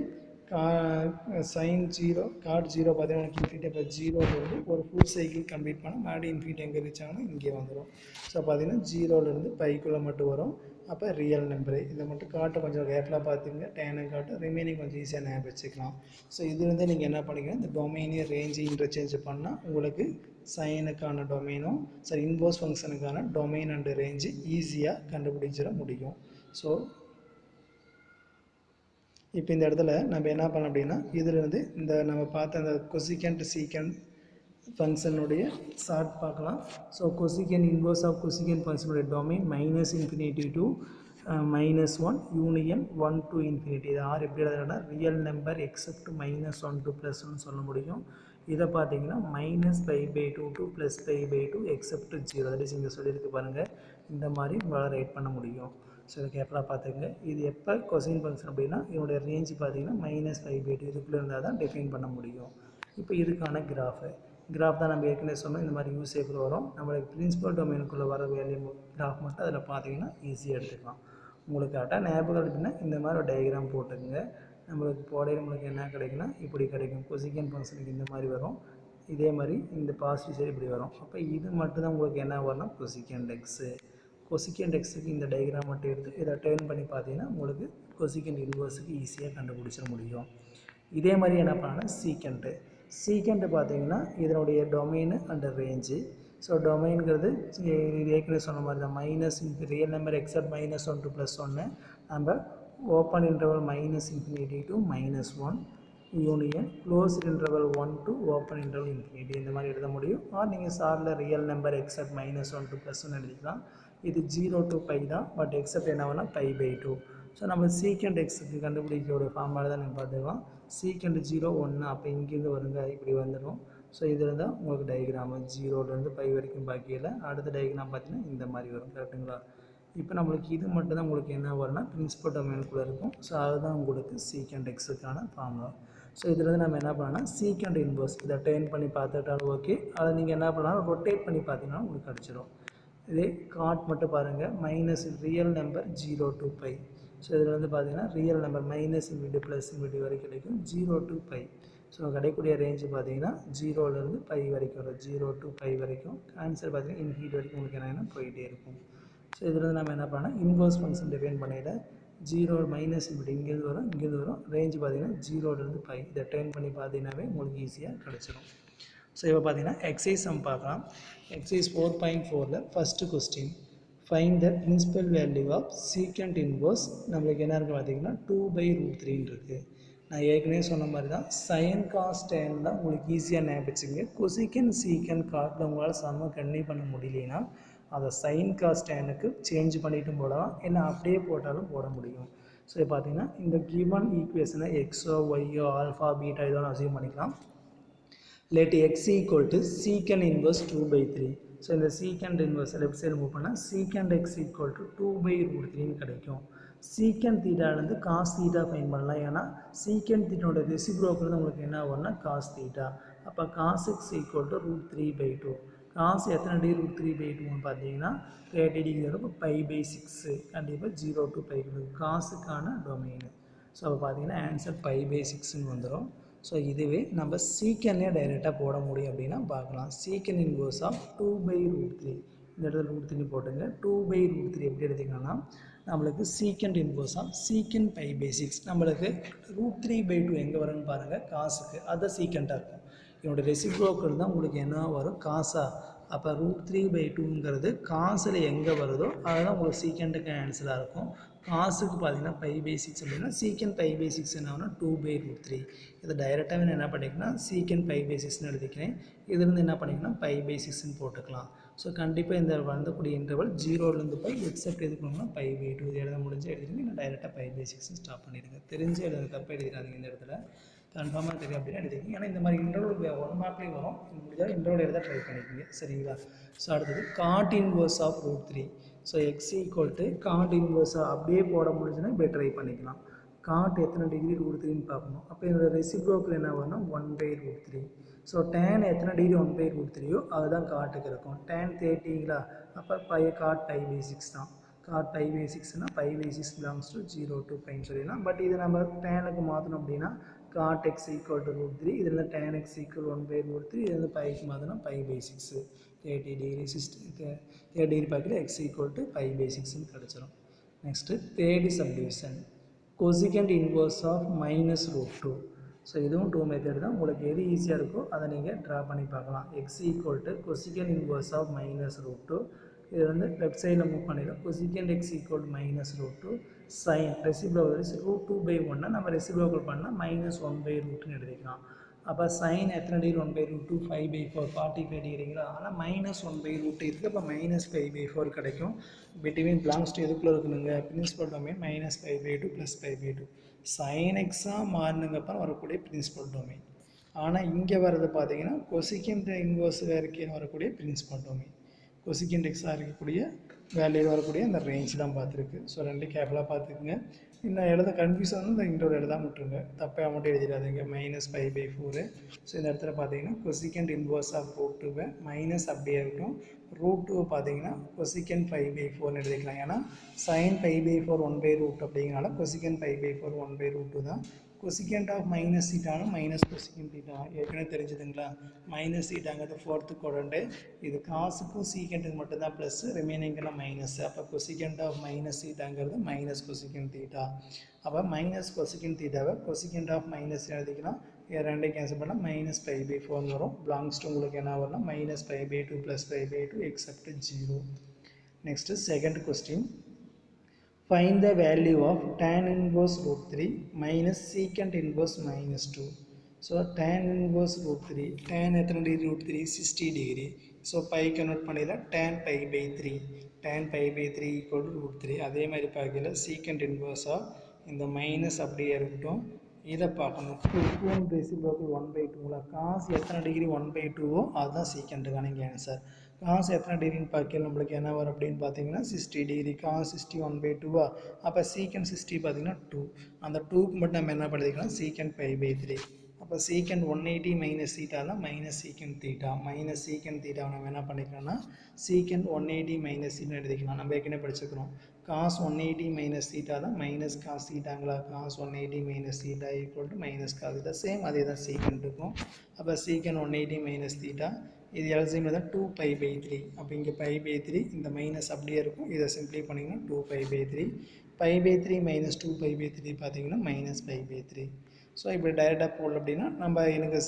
சைன் 0, காட் 0 பார்த்தீங்கன்னா எனக்கு இன்ஃபினிட்டி. அப்போ 0லேருந்து ஒரு ஃபுல் சைக்கிள் கம்ப்ளீட் பண்ணால் மறுபடியும் இன்ஃபினிட்டி எங்கே ரீச் ஆகணும், இங்கே வந்துடும். ஸோ பார்த்தீங்கன்னா 0லேருந்து πக்குள்ளே மட்டும் வரும். அப்போ ரியல் நம்பரு. இதை மட்டும் காட்டை கொஞ்சம் கேர்ஃபுல்லாக பார்த்துங்க, டேனை காட்டு ரிமைனிங் கொஞ்சம் ஈஸியாக ஞாபகம் வச்சுக்கலாம். ஸோ இதுலேருந்து நீங்கள் என்ன பண்ணிக்கலாம், இந்த டொமைனையும் ரேஞ்சு இன்டர்சேஞ்ச் பண்ணால் உங்களுக்கு சைனுக்கான டொமைனும் சரி இன்வர்ஸ் ஃபங்க்ஷனுக்கான டொமைன் அண்டு ரேஞ்சு ஈஸியாக கண்டுபிடிச்சிட முடியும். ஸோ இப்போ இந்த இடத்துல நம்ம என்ன பண்ணோம் அப்படின்னா, இதிலிருந்து இந்த நம்ம பார்த்த அந்த கொசிக்கண்ட் சீக்கண்ட் ஃபங்க்ஷனுடைய ஷார்ட் பார்க்கலாம். So cosecant inverse of cosecant ஃபங்க்ஷனுடைய டொமைன் -∞ to -1 யூனியன் 1 to ∞. இது ஆர் எப்படி எழுதுனா ரியல் நம்பர் எக்ஸப்ட் -1 to +1 சொல்ல முடியும். இதை பார்த்தீங்கன்னா -π/2 to +π/2 எக்ஸப்ட் 0, தட் இஸ் இங்கே சொல்லியிருக்கு பாருங்கள். இந்த மாதிரி உங்களால் ரைட் பண்ண முடியும். ஸோ இதை கேர்ஃபுல்லாக பார்த்துங்க. இது எப்போ கொசின் ஃபங்க்ஷன் அப்படின்னா இதனுடைய ரேஞ்சு பார்த்தீங்கன்னா -π/2 இதுக்குள்ளே இருந்தால் தான் டிஃபைன் பண்ண முடியும். இப்போ இதுக்கான கிராஃபு கிராஃப் தான் நம்ம ஏற்கனவே சொன்னோம் இந்த மாதிரி யூ ஷேப்பில் வரும். நம்மளுக்கு பிரின்சிபல் டொமைனுக்குள்ளே வர வேல்யூ கிராஃப் மட்டும் அதில் பார்த்தீங்கன்னா ஈஸியாக எடுத்துக்கலாம். உங்களுக்கு கரெக்டாக ஞாபகம் அப்படின்னா இந்த மாதிரி ஒரு டயக்ராம் போட்டுக்குங்க. நம்மளுக்கு போடையில் நம்மளுக்கு என்ன கிடைக்குன்னா இப்படி கிடைக்கும். கொசிகன் ஃபங்க்ஷனுக்கு இந்த மாதிரி வரும், இதே மாதிரி இந்த பாசிட்டிவ் சைடு இப்படி வரும். அப்போ இது மட்டும் தான் உங்களுக்கு என்ன வரணும், கொசிகண்ட் எக்ஸு. கொசிகண்ட் எக்ஸுக்கு இந்த டயக்ராம் மட்டும் எடுத்து இதை டர்ன் பண்ணி பார்த்தீங்கன்னா உங்களுக்கு கொசிகண்ட் இன்வர்ஸுக்கு ஈஸியாக கண்டுபிடிச்சிட முடியும். இதே மாதிரி என்ன பண்ணால் சீக்கண்ட்டு பார்த்தீங்கன்னா இதனுடைய டொமைனு அண்ட் ரேஞ்சு. ஸோ டொமைனுங்கிறது ஏற்கனவே சொன்ன மாதிரி தான், minus real number accept -1 to +1 நம்ம open interval -∞ to -1 union closed interval 1 to open interval infinity இந்த மாதிரி எழுத முடியும். ஆர் நீங்கள் சாரில் ரியல் நம்பர் எக்ஸப்ட் -1 to +1 எழுதிக்கலாம். இது 0 to π தான், பட் எக்ஸப்ட் என்ன வேணால் π/2. ஸோ நம்ம சீக்கண்ட் எக்ஸுக்கு கண்டுபிடிக்கக்கூடிய ஃபார்முலா தான் நீங்கள் பார்த்துக்கலாம். சீக்கண்ட் 0 1 அப்போ இங்கேருந்து வருங்க இப்படி வந்துடும். ஸோ இதில் தான் உங்களுக்கு டயக்ராமு 0லேருந்து π வரைக்கும் பாக்கியில் அடுத்த டயக்ராம் பார்த்தீங்கன்னா இந்த மாதிரி வரும். கரெக்டுங்களா? இப்போ நம்மளுக்கு இது மட்டும் தான் உங்களுக்கு என்ன வரும்னா பிரின்சிபல் டொமைனுக்குள்ளே இருக்கும். ஸோ அதுதான் உங்களுக்கு சீக்கண்ட் எக்ஸுக்கான ஃபார்முலா. ஸோ இதில் நம்ம என்ன பண்ணலாம், சீக்கண்ட் இன்வர்ஸ் இதை டர்ன் பண்ணி பார்த்துட்டாலும் ஓகே, அதை நீங்கள் என்ன பண்ணலாம் ரொட்டேட் பண்ணி பார்த்தீங்கன்னா உங்களுக்கு கிடச்சிடும். இதே காட் மட்டும் பாருங்கள், minus real number 0 to π. So இதில் வந்து பார்த்தீங்கன்னா ரியல் நம்பர் -∞ +∞ வரைக்கும் கிடைக்கும் 0 to π. ஸோ கிடைக்கக்கூடிய ரேஞ்சு பார்த்தீங்கன்னா 0லேருந்து π வரைக்கும் வரும், 0 to π வரைக்கும். ஆன்சர் பார்த்தீங்கன்னா இன்ஃபினிட்டி வரைக்கும் உங்களுக்கு என்னென்னா போயிட்டே இருக்கும். ஸோ இதில் நம்ம என்ன பண்ணால் இன்வர்ஸ் ஃபங்க்ஷன் டிஃபைன் பண்ணிவிட 0 -∞ இங்கேருந்து வரும், ரேஞ்சு பார்த்தீங்கன்னா 0லேருந்து π. இதை டர்ன் பண்ணி பார்த்தீங்கன்னாவே உங்களுக்கு ஈஸியாக கிடச்சிடும். ஸோ இப்போ பார்த்தீங்கன்னா எக்ஸைஸ் சம் பார்க்கலாம். எக்ஸைஸ் 4.4ல் first question, find the principal value of secant inverse. நம்மளுக்கு என்ன இருக்குது பார்த்தீங்கன்னா 2/√3 இருக்குது. நான் ஏற்கனவே சொன்ன மாதிரி தான் சைன் காஸ் டேன் தான் உங்களுக்கு ஈஸியாக ஞாபகிச்சுங்க. கொசிக்கன் சீக்கன் காட்டில் உங்களால் சம கன்வே பண்ண முடியலனா அதை சைன் காஸ் டேனுக்கு சேஞ்ச் பண்ணிட்டும் போடலாம், இல்லை அப்படியே போட்டாலும் போட முடியும். ஸோ பார்த்தீங்கன்னா இந்த கிவன் ஈக்குவேஷனை எக்ஸோ ஒய்யோ ஆல்ஃபா பீட்டா இதோட அசீவ் பண்ணிக்கலாம். let x equal to secant inverse 2/3. So இந்த secant inverse left side move பண்ணால் சீக்கண்ட் எக்ஸ் ஈக்குவல் டு 2/√3 கிடைக்கும். சீக்கண்ட் தீட்டாலேருந்து காஸ் தீட்டா ஃபைன் பண்ணலாம். ஏன்னா சீக்கண்ட் தீட்டோட ரெசிப்ரோக்கல் தான் உங்களுக்கு என்ன வரும்னா காஸ் தீட்டா. அப்போ cos x equal to √3/2. Cos எத்தனை டிகிரி √3/2ன்னு பார்த்தீங்கன்னா 30 டிகிரி வரும். இப்போ π/6 கண்டிப்பாக 0 to π காசுக்கான டொமைனு. ஸோ அப்போ பார்த்தீங்கன்னா ஆன்சர் π/6ன்னு வந்துடும். ஸோ இதுவே நம்ம சீக்கன்னே டைரெக்டாக போட முடியும் அப்படின்னா பார்க்கலாம். சீக்கன் இன்வர்ஸ் ஆஃப் 2/√3 இந்த இடத்துல √3 போட்டுங்க. 2/√3 எப்படி எடுத்துக்கலாம்னா நம்மளுக்கு சீக்கண்ட் இன்வர்ஸ் ஆஃப் சீக்கன் π/6. நம்மளுக்கு √3/2 எங்கே வரும்னு பாருங்கள், காசுக்கு அது சீக்கண்ட்டாக இருக்கும். என்னோடய ரெசிப்ரோக்கல் தான் உங்களுக்கு என்ன வரும், காசா. அப்போ √3/2ங்கிறது காசில் எங்கே வருதோ அதுதான் உங்களுக்கு சீக்கண்ட்டுக்கு ஆன்சராக இருக்கும். காசுக்கு பார்த்தீங்கன்னா π/6 அப்படின்னா சீக்கண்ட் π/6 என்ன ஆகுனா 2/√3. இதை டைரெக்டாகவே நான் என்ன பண்ணிக்கிறேன்னா சீக்கண்ட் π/6ன்னு எழுதிக்கிறேன். இதுலேருந்து என்ன பண்ணிங்கன்னா π/6ன்னு போட்டுக்கலாம். ஸோ கண்டிப்பாக இந்த வந்தக்கூடிய இன்டர்வல் 0லேருந்து π எக்ஸப்ட் எது பண்ணணும்னா π/2 இது எழுத முடிஞ்சு எழுதிடுங்க. நான் டைரெக்டாக π/6 ஸ்டாப் பண்ணிடுங்க. தெரிஞ்சு எழுத தப்பாக எழுதிடாதீங்க. இந்த இடத்துல கன்ஃபார்மாக தெரியும் அப்படின்னா எழுதிக்கிங்க. ஏன்னா இந்த மாதிரி இன்டர்வல் 1 மார்க்லேயும் வரும். முடிஞ்சால் இன்டர்வல் எழுத ட்ரை பண்ணிக்கோங்க. சரிங்களா? ஸோ அடுத்தது cot inverse of √3. So x equal to cot இன்வர்ஸாக அப்படியே போட முடிஞ்சுன்னா இப்படி ட்ரை பண்ணிக்கலாம். காட் எத்தனை டிகிரி √3ன்னு பார்க்கணும். அப்போ என்னோட ரெசிப்ரோக்கல் என்ன வரும்னா 1/√3. ஸோ டேன் எத்தனை டிகிரி 1/√3யோ அதுதான் காட்டுக்கு இருக்கும். டேன் 30ங்களா, அப்போ காட் π/6 தான். காட் π/6னா π/6 பிலாங்ஸ் டு 0 to πன்னு சொல்லிடலாம். பட் இது நம்ம டேனுக்கு மாற்றணும் அப்படின்னா காட் எக்ஸ் ஈக்குவல் டு √3, இதில் டேன் எக்ஸ் ஈக்குவல் 1/√3, இதில் பைக்கு மாற்றினா π/6. 30 டிகிரி பார்க்கல எக்ஸ் ஈக்குவல் டு π/6ன்னு கிடச்சிரும். Next third subdivision, cosecant inverse of -√2. So இதுவும் 2 மெத்தட் தான். உங்களுக்கு எது ஈஸியாக இருக்கோ அதை நீங்கள் ட்ரா பண்ணி பார்க்கலாம். X equal to cosecant inverse of -√2. இது வந்து லெஃப்ட் சைடில் மூவ் பண்ணிடும். Cosecant x equal to -√2 sine reciprocal √2/1 நம்ம ரெசிப்ரோக்கல் பண்ணால் -1/√2ன்னு எடுத்துக்கலாம். அப்போ சைன் எத்தனை டிகிரி 1/√2 5/4 45 டிகிரிங்களா. ஆனால் -1/√2 இருக்குது. அப்போ -π/4 கிடைக்கும். பிட்வீன் பிலாங்ஸ் டு எதுக்குள்ளே இருக்கணுங்க, பிரின்சிபல் டொமைன் -π/2 + π/2 சைன் எக்ஸாக மாறினுங்கப்போ வரக்கூடிய பிரின்சிபல் டொமைன். ஆனால் இங்கே வர்றது பார்த்தீங்கன்னா கொசிகண்ட் இன்வர்ஸ் வரைக்கும் வரக்கூடிய பிரின்சிபல் டொமைன். கொசிகண்ட் எக்ஸாக இருக்கக்கூடிய வேல்யூ வரக்கூடிய அந்த ரேஞ்ச் தான் பார்த்துருக்கு. ஸோ ரெண்டு கேர்ஃபுல்லாக பார்த்துக்குங்க. இன்னும் எழுத கன்ஃபியூஸ் ஆகணும் இந்த இன்டோட எழுதாம விட்டுருங்க, தப்பாக மட்டும் எழுதிடாதீங்க. -π/4. ஸோ இந்த இடத்துல பார்த்தீங்கன்னா கொசிகண்ட் இன்வர்ஸ் ஆஃப் √2 மைனஸ் அப்படியே இருக்கும். √2 பார்த்தீங்கன்னா கொசிகண்ட் π/4 எழுதிக்கலாம். ஏன்னா sin π/4 1/√2 அப்படிங்கிறனால கொசிகண்ட் π/4 1/√2 தான். கொசிகண்ட் ஆஃப் மைனஸ் தீட்டானா மைனஸ் கொசிகண்ட் தீட்டா ஏற்கனவே தெரிஞ்சுதுங்களா. மைனஸ் தீட்டாங்கிறது 4th குவாட்ரண்ட், இது காசுக்கும் சீக்கண்ட்டுக்கு மட்டும்தான் ப்ளஸ், ரிமைனிங்கெல்லாம் மைனஸ். அப்போ கொசிகண்ட் ஆஃப் மைனஸ் தீட்டாங்கிறது மைனஸ் கொசிகண்ட் தீட்டா. அப்போ மைனஸ் கொசிகண்ட் தீட்டாவை கொசிகண்ட் ஆஃப் மைனஸ் எழுதிக்கலாம். ரெண்டையும் கேன்சல் பண்ணால் -π/4 வரும். பிலாங்ஸ் டு உங்களுக்கு என்ன வரலாம் -π/2 + π/2 except 0. Next second question. Find the value of tan inverse √3 minus secant inverse -2. So tan inverse √3, tan எத்தனை degree √3 60 degree. So pi convert பண்ணிடலாம் tan π/3. tan π/3 equal to √3. அதே மாதிரி பார்க்கல சீக்கண்ட் இன்வர்ஸாக இந்த மைனஸ் அப்படியே இருக்கட்டும். இதை பார்க்கணும். 2 ரெசிப்ரோக்கல் 1/2. காசு எத்தனை டிகிரி 1/2வோ அதுதான் சீக்கண்ட்டுக்கான இங்கே ஆன்சர். காசு எத்தனை டிகிரின்னு பார்க்கல நம்மளுக்கு என்ன வரும் அப்படின்னு பார்த்தீங்கன்னா 60 டிகிரி. காஸ் 60 1/2வா, அப்போ சீக்கண்ட் 60 பார்த்தீங்கன்னா 2. அந்த 2க்கு மட்டும் நம்ம என்ன பண்ணிக்கலாம் சீக்கண்ட் π/3. அப்போ சீக்கண்ட் 180 மைனஸ் தீட்டானா minus secant theta. Minus secant தீட்டாவை நம்ம என்ன பண்ணிக்கலாம்னா சீக்கண்ட் 180 மைனஸ் தீட்டா எழுதிக்கலாம். நம்ம ஏற்கனவே படிச்சுக்கிறோம். காஸ் 180 மைனஸ் தீட்டா தான் மைனஸ் காஸ் தீட்டாங்களா. Cos 180 minus theta equal to minus cos theta. Same அதே தான் சீக்கண்ட் இருக்கும். அப்போ சீக்கண்ட் 180 மைனஸ் தீட்டா இது எல்சிஎம் தான் 2π/3. அப்போ இங்கே π/3 இந்த மைனஸ் அப்படியே இருக்கும். இதை சிம்பிளை பண்ணிங்கன்னா 2π/3. π/3 மைனஸ் 2π/3 பார்த்தீங்கன்னா -π/3. ஸோ இப்படி டைரெக்டாக போடல அப்படின்னா நம்ம எனக்கு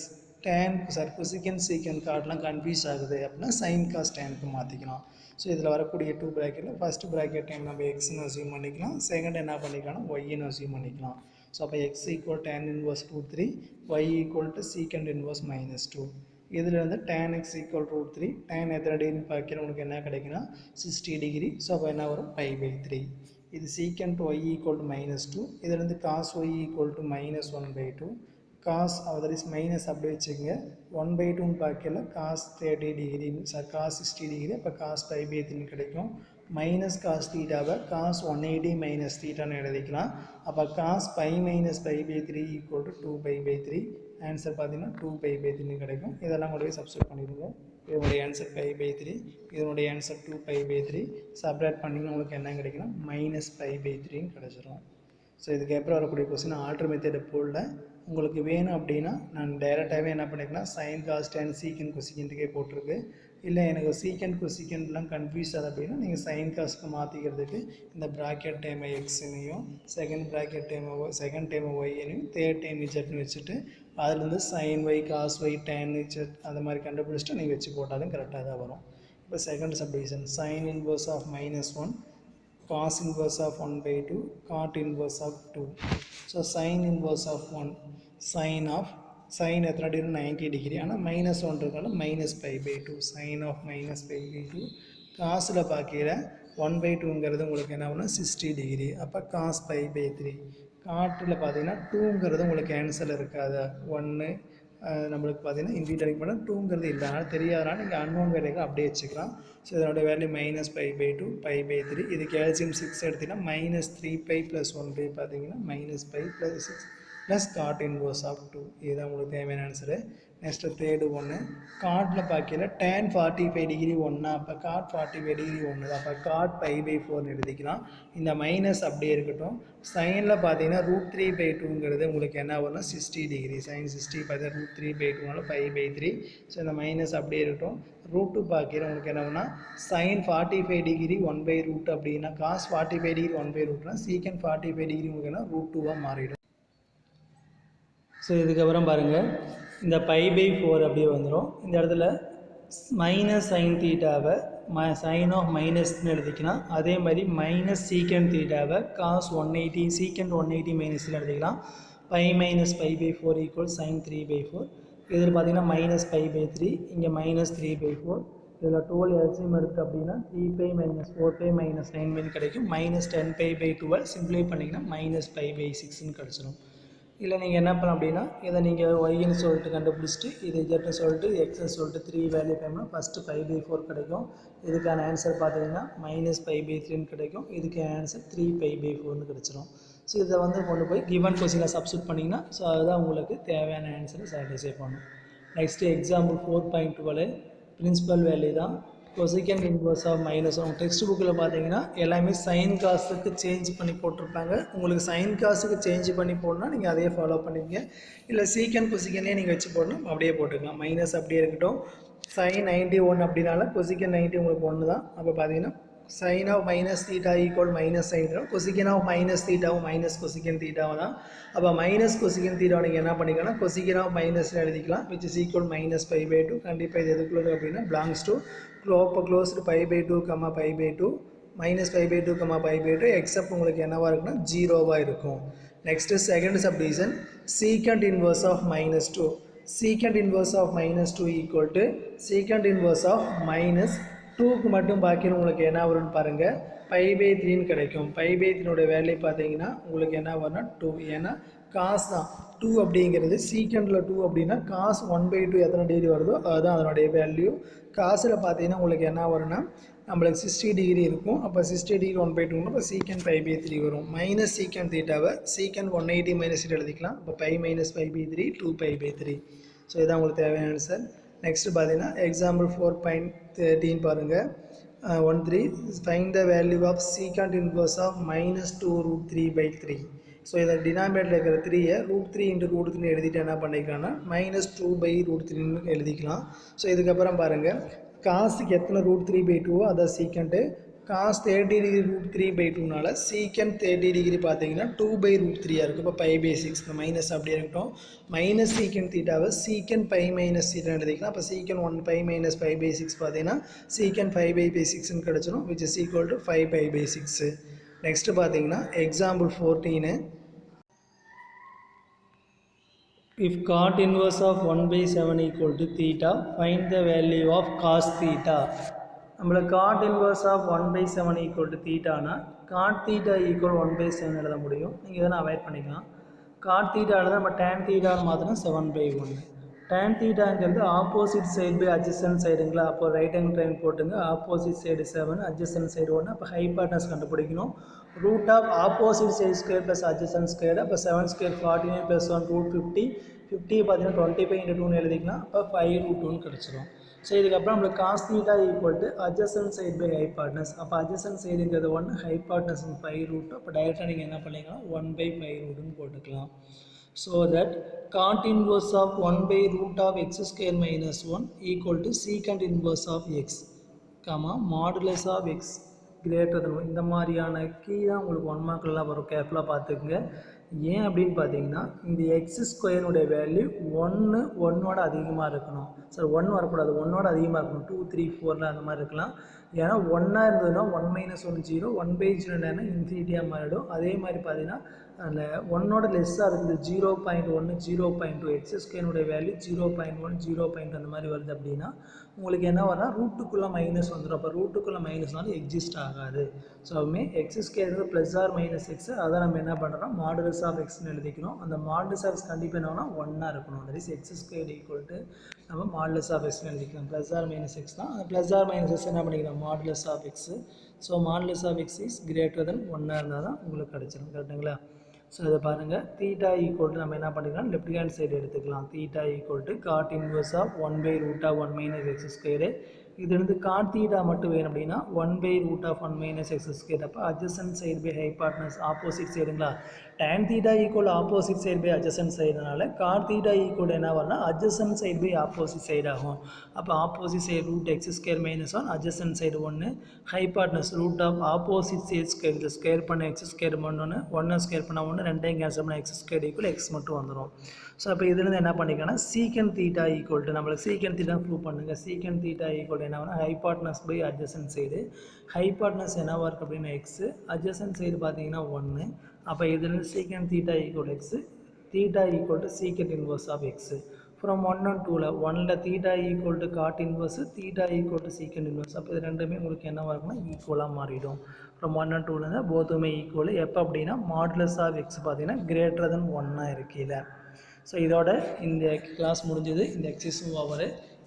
டேன் கொசிகண்ட் சீக்கண்ட் கார்டெலாம் கன்ஃபியூஸ் ஆகுது அப்படின்னா சைன் காஸ் டேனுக்கு மாற்றிக்கலாம். ஸோ இதில் வரக்கூடிய 2 ப்ராக்கெட்டில் ஃபஸ்ட்டு ப்ராக்கெட் டைம் நம்ம எக்ஸ்னு அசியூம் பண்ணிக்கலாம். செகண்ட் என்ன பண்ணிக்கலாம்னா ஒய்ன்னு அசியூம் பண்ணிக்கலாம். ஸோ அப்போ x equal tan inverse √3, y equal to secant inverse -2. இதில் வந்து tan x ஈக்குவல் √3, tan எத்தனை டிகிரின்னு பார்க்கிற உங்களுக்கு என்ன கிடைக்குன்னா 60 டிகிரி. ஸோ அப்போ என்ன வரும் π/3. இது சீக்கண்ட் y ஈக்குவல் டு -2. இதிலேருந்து cos y equal to -1/2. Cos that is minus அப்படி வச்சுக்கோங்க. 1/2ன்னு பார்க்கல cos 30 degree sir cos 60 degree. அப்போ காஸ் π/3 கிடைக்கும். மைனஸ் காஸ் தீட்டாவை காஸ் 180 மைனஸ் தீட்டான்னு எழுதிக்கலாம். அப்போ cos π minus π/3 equal to 2π/3. Answer பார்த்தீங்கன்னா 2π/3 கிடைக்கும். இதெல்லாம் கூட சப்ஸ்டியூட் பண்ணிடுங்க. இதனுடைய ஆன்சர் π/3, இதனுடைய ஆன்சர் 2π/3. சப்ராக்ட் பண்ணிங்கன்னா உங்களுக்கு என்ன கிடைக்குன்னா -π/3 கிடச்சிரும். ஸோ இதுக்கப்புறம் வரக்கூடிய கொஸ்டின் ஆல்டர் மெத்தடை போடல. உங்களுக்கு வேணும் அப்படின்னா நான் டைரெக்டாகவே என்ன பண்ணிக்கலாம் சைன் காஸ் டேன் சீக்கண்ட் கொசிகண்ட்டுக்கே போட்டிருக்கு. இல்லை எனக்கு சீக்கண்ட் கொசிகண்ட்லாம் கன்ஃபியூஸ் ஆகுது அப்படின்னா நீங்கள் சைன் காஸ்க்கு மாற்றிக்கிறதுக்கு இந்த ப்ராக்கெட் டைமை எக்ஸ்னையும் செகண்ட் ப்ராக்கெட் டைமை ஒய்னையும் தேர்ட் டைம் இஜெட்னு வச்சுட்டு அதுலேருந்து sine y cos y tan z அந்த மாதிரி கண்டுபிடிச்சிட்டு நீங்கள் வச்சு போட்டாலும் கரெக்டாக தான் வரும். இப்போ second subdivision sine inverse of -1, cos inverse of 1/2, cot inverse of 2. So sin inverse of 1, sin எத்தனை டிகிரி 90 டிகிரி. ஆனால் -1 இருக்கனால -π/2. sin of -π/2. காசில் பார்க்கிற 1/2ங்கிறது உங்களுக்கு என்ன ஆகுனா 60 டிகிரி. அப்போ cos π/3. காட்டில் பார்த்தீங்கன்னா 2ங்கிறது உங்களுக்கு ஆன்சர் இருக்காது. 1 நம்மளுக்கு பார்த்தீங்கன்னா இன்டீரியர் பண்ணால் 2ங்கிறது இல்லை. அதனால் தெரியாதனால நீங்கள் அன்னோன் வேலைகள் அப்படியே வச்சுக்கலாம். ஸோ இதனுடைய வேல்யூ -π/2 π/3. இது கேல்சியம் 6 எடுத்திங்கன்னா -3π + 1/, பார்த்தீங்கன்னா -π + 6 ப்ளஸ் காட் இன்வர்ஸ் ஆஃப் 2. இதுதான் உங்களுக்கு தேவையான ஆன்சரு. நெக்ஸ்ட்டு தேர்டு ஒன்று காட்டில் பார்க்கல tan 45 டிகிரி 1. அப்போ காட் 45 டிகிரி 1 தான். அப்போ காட் π/4 எழுதிக்கலாம். இந்த மைனஸ் அப்படியே இருக்கட்டும். சைனில் பார்த்தீங்கன்னா √3/2ங்கிறது உங்களுக்கு என்ன வரும்னா 60 டிகிரி. சைன் 60 பார்த்தீங்கன்னா √3/2னால π/3. ஸோ இந்த மைனஸ் அப்படியே இருக்கட்டும். √2 பார்க்கிற உங்களுக்கு என்ன ஆகுனா சைன் 45 டிகிரி 1/√, அப்படின்னா காஸ் 45 டிகிரி 1/√னா சீக்கண்ட் 45 டிகிரி உங்களுக்கு என்ன √2வாக மாறிடும். ஸோ இதுக்கப்புறம் பாருங்கள் இந்த π/4 அப்படியே வந்துடும். இந்த இடத்துல மைனஸ் சைன் தீட்டாவை சைன் ஆஃப் மைனஸ்ன்னு எழுதிக்கலாம். அதே மாதிரி மைனஸ் சீக்கண்ட் தீட்டாவை காஸ் 180 சீக்கண்ட் 180 மைனஸ்ன்னு எழுதிக்கலாம். π - π/4 ஈக்குவல் சைன் 3/4. இதில் பார்த்தீங்கன்னா -π/3, இங்கே -3/4. இதில் 12 எல்சிஎம் இருக்குது அப்படின்னா 3π - 4π - 9 கிடைக்கும். -10π/12 சிம்பிளை பண்ணிங்கன்னா -π/6ன்னு கிடச்சிடும். இல்லை நீங்கள் என்ன பண்ணலாம் அப்படின்னா இதை நீங்கள் ஒய்ன்னு சொல்லிட்டு கண்டுபிடிச்சிட்டு இது ஜெட்னு சொல்லிட்டு எக்ஸ்ன்னு சொல்லிட்டு 3 வேல்யூ பண்ணால் ஃபஸ்ட்டு π/4 கிடைக்கும். இதுக்கான ஆன்சர் பார்த்தீங்கன்னா -π/3ன்னு கிடைக்கும். இதுக்கு ஆன்சர் 3π/4ன்னு கிடச்சிரும். ஸோ இதை வந்து கொண்டு போய் கிவன் கொஸ்டினில் சப்ஸ்டிட் பண்ணிங்கன்னா ஸோ அதுதான் உங்களுக்கு தேவையான ஆன்சரை சாட்டிஸ்ஃபை பண்ணும். நெக்ஸ்ட்டு எக்ஸாம்பிள் 4.12 பிரின்சிபல் வேல்யூ தான். கொசிகண்ட் இன்வர்ஸ் ஆஃப் -1 டெக்ஸ்ட் புக்கில் பார்த்தீங்கன்னா எல்லாமே சைன் காசுக்கு சேஞ்ச் பண்ணி போட்டிருப்பாங்க. உங்களுக்கு சைன் காசுக்கு சேஞ்ச் பண்ணி போடணும்னா நீங்கள் அதையே ஃபாலோ பண்ணிக்கங்க. இல்லை சீக்கண்ட் கொசிகனே நீங்கள் வச்சு போடணும் அப்படியே போட்டுக்கலாம். மைனஸ் அப்படியே இருக்கட்டும். சைன் 91 அப்படின்னால கொசிகன் 90 உங்களுக்கு ஒன்று தான். அப்போ பார்த்தீங்கன்னா sin of minus theta equal minus sin theta, cosecant of minus theta minus cosecant theta தான். அப்போ மைனஸ் கொசிகன் தீட்டா நீங்கள் என்ன பண்ணிக்கலாம், கொசிகன் ஆஃப் மைனஸ்னு எழுதிக்கலாம், which is equal minus pi by 2. கண்டிப்பாக இது எதுக்குள்ளது அப்படின்னா belongs to closed pi by 2, pi by 2, minus pi by 2, pi by 2, except உங்களுக்கு என்னவா இருக்குன்னா ஜீரோவாக இருக்கும். Next second subdivision secant inverse of minus 2. secant inverse of minus 2 equal to secant inverse of minus 2க்கு மட்டும் பாக்கின்னு உங்களுக்கு என்ன வரும்னு பாருங்கள், பை பை 3ன்னு கிடைக்கும். பை பை 3னுடைய வேல்யூ பார்த்தீங்கன்னா உங்களுக்கு என்ன வரும்னா 2. ஏன்னா காஸ் தான் 2 அப்படிங்கிறது சீக்கண்டில் 2 அப்படின்னா காஸ் 1/2 எத்தனை டிகிரி வருதோ அதுதான் அதனுடைய வேல்யூ. காசில் பார்த்தீங்கன்னா உங்களுக்கு என்ன வரும்னா நம்மளுக்கு 60 டிகிரி இருக்கும். அப்போ 60 டிகிரி 1/2 அப்போ சீக்கண்ட் பை பை 3 வரும். மைனஸ் சீக்கண்ட் தீட்டாவை சீக்கண்ட் 180 மைனஸ் எழுதிக்கலாம். அப்போ pi minus pi pi 3 2 pi pi 3. So இதான் உங்களுக்கு தேவையான ஆன்சர். நெக்ஸ்ட் பார்த்தீங்கன்னா எக்ஸாம்பிள் 4.13 பாருங்கள். 1.3 find the value of secant inverse of -2√3/3. So இதை டினாமினேட்டரில் இருக்கிற 3யை √3 × √3 எழுதிட்டு என்ன பண்ணிக்கலாம்னா -2/√3ன்னு எழுதிக்கலாம். ஸோ இதுக்கப்புறம் பாருங்கள் காசுக்கு எத்தனை √3/2 அதான் சீக்கண்ட்டு. காஸ் 30 டிகிரி √3/2னால சீக்கண்ட் 30 டிகிரி பார்த்தீங்கன்னா 2/√3 இருக்கும். இப்போ பை பை 6 இந்த மைனஸ் அப்படியே இருக்கட்டும். மைனஸ் சீக்கண்ட் தீட்டாவை சீக்கண்ட் பை மைனஸ் தீட்டா எழுதிக்கலாம். அப்போ சீக்கண்ட் 1 பை மைனஸ் 5/6 பார்த்தீங்கன்னா சீக்கண்ட் 5/6ன்னு கிடச்சிடும், which is equal to 5 pi pi 6. Next பார்த்தீங்கன்னா example 14. If cot inverse of 1/7 equal to theta, find the value of cos theta. நம்மளுக்கு cot inverse of 1/7 equal to thetaனா cot theta equal 1/7 எழுத முடியும். நீங்கள் இதெல்லாம் avoid பண்ணிக்கலாம். cot theta எழுத நம்ம tan theta மாத்திரம் 7/1. tan thetaங்கிறது ஆப்போசிட் சைடு பை அட்ஜசன்ட் சைடுங்களா. அப்போ ரைட் ஹேண்ட் ட்ரைன் போட்டுங்க. ஆப்போசிட் சைடு 7, அட்ஜசன்ட் சைடு 1. அப்போ ஹைபார்ட்னஸ் கண்டுபிடிக்கணும். Root of opposite side square plus adjacent square. அப்போ 7 ஸ்கொயர் 49 + 1 √50. 50 பார்த்தீங்கன்னா 25 × 2ன்னு எழுதிக்கலாம். அப்போ 5√2ன்னு கிடச்சிரும். ஸோ இதுக்கப்புறம் நம்மளுக்கு cos theta equal to adjacent side by hypotenuse. அப்போ அட்ஜசன்ட் சைடுங்கிறது 1, ஹைபார்ட்னஸ் 5√2. அப்போ டைரெக்டாக நீங்கள் என்ன பண்ணிக்கலாம் 1/5√2ன்னு போட்டுக்கலாம். So that cot inverse of 1/√x² - 1 equal to secant inverse of x, modulus of x greater than 1. இந்த மாதிரியான கீ தான் உங்களுக்கு 1 மார்க்லாம் வரும். கேர்ஃபுல்லாக பார்த்துக்குங்க. ஏன் அப்படின்னு பார்த்தீங்கன்னா இந்த x² வேல்யூ 1 அதிகமாக இருக்கணும். சார் 1 வரக்கூடாது, 1 அதிகமாக இருக்கணும். 2 3 4 அந்த மாதிரி இருக்கலாம். ஏன்னா 1 இருந்ததுன்னா 1 - 1 0, 1/0 இன்ஃபினிட்டியாக மாறிடும். அதே மாதிரி பார்த்தீங்கன்னா அந்த 1 லெஸ்ஸாக இருக்குது 0.1 0.2 x² வேல்யூ 0.1 0.2 அந்த மாதிரி வருது அப்படின்னா உங்களுக்கு என்ன வரா ரூட்டுக்குள்ளே மைனஸ் வந்துடும். அப்போ ரூட்டுக்குள்ளே மைனஸ்னாலும் எக்ஸிஸ்ட் ஆகாது. ஸோ அதுவுமே x² plus R minus X, அதை நம்ம என்ன பண்ணுறோம் மாடுலஸ் ஆஃப் எக்ஸ்ன்னு எழுதிக்கணும். அந்த மாடுலஸ் ஆஃப் எக்ஸ் கண்டிப்பாக என்னன்னா 1 இருக்கணும். That is x² equal to நம்ம மாடுலஸ் ஆஃப் எக்ஸ்ன்னு எழுதிக்கலாம். ப்ளஸ் ஆர் மைனஸ் எக்ஸ் தான். அந்த ப்ளஸ் ஆர் மைனஸ் எக்ஸ் என்ன பண்ணிக்கலாம் modulus of x. So modulus of x is greater then 1 இருந்தால் தான் உங்களுக்கு கிடச்சிடும். கரெக்டுங்களா? ஸோ இதை பாருங்கள் தீட்டா ஈக்குவல் டு நம்ம என்ன பண்ணிக்கலாம் லெஃப்ட் ஹேண்ட் சைடு எடுத்துக்கலாம். Theta equal to cot inverse of 1/√1 - x². இது வந்து காட் தீட்டா மட்டும் வேணும் அப்படின்னா 1/√1 - x². அப்போ adjacent side by hypotenuse opposite சைடுங்களா. Tan theta equal opposite side by adjacent சைடுனால காட் தீட்டா ஈக்குவல் என்ன வரும்னா adjacent side by opposite side ஆகும். அப்போ opposite side √x² - 1, adjacent side 1, hypotenuse root of opposite side square. இந்த square பண்ண x² பண்ணோன்னு 1 square பண்ண 1, 2 கேன்சல் பண்ண x² ஈக்குவல் x மட்டும் வந்துடும். ஸோ அப்போ இதுலேருந்து என்ன பண்ணிக்கன்னா சீக்கண்ட் தீட்டா ஈக்குவல் டு நம்மளுக்கு சீக்கண்ட் தீட்டா ப்ரூவ் பண்ணுங்கள். சீக்கண்ட் தீட்டா ஈக்குவல் டு என்ன ஹைபார்ட்னஸ் பை அட்ஜசன்ட் சைடு. ஹைபார்ட்னஸ் என்னவாக இருக்குது அப்படின்னா எக்ஸு, அட்ஜசன்ட் சைடு பார்த்தீங்கன்னா 1. அப்போ இதுலேருந்து secant theta equal x, theta equal to secant inverse of x. From 1 and 2ல் 1ல் theta equal to cot inverse, theta equal to secant inverse. அப்போ இது ரெண்டுமே உங்களுக்கு என்னவாக இருக்குன்னா ஈக்குவலாக மாறிடும். ஃப்ரம் 1 and 2ல் போத்துமே ஈக்குவல். எப்போ அப்படின்னா மாடுலஸ் ஆஃப் எக்ஸ் பார்த்தீங்கன்னா கிரேட்டர் தென் 1 இருக்கையில். ஸோ இதோட இந்த கிளாஸ் முடிஞ்சது. இந்த எக்ஸசைஸும் ஓவர்.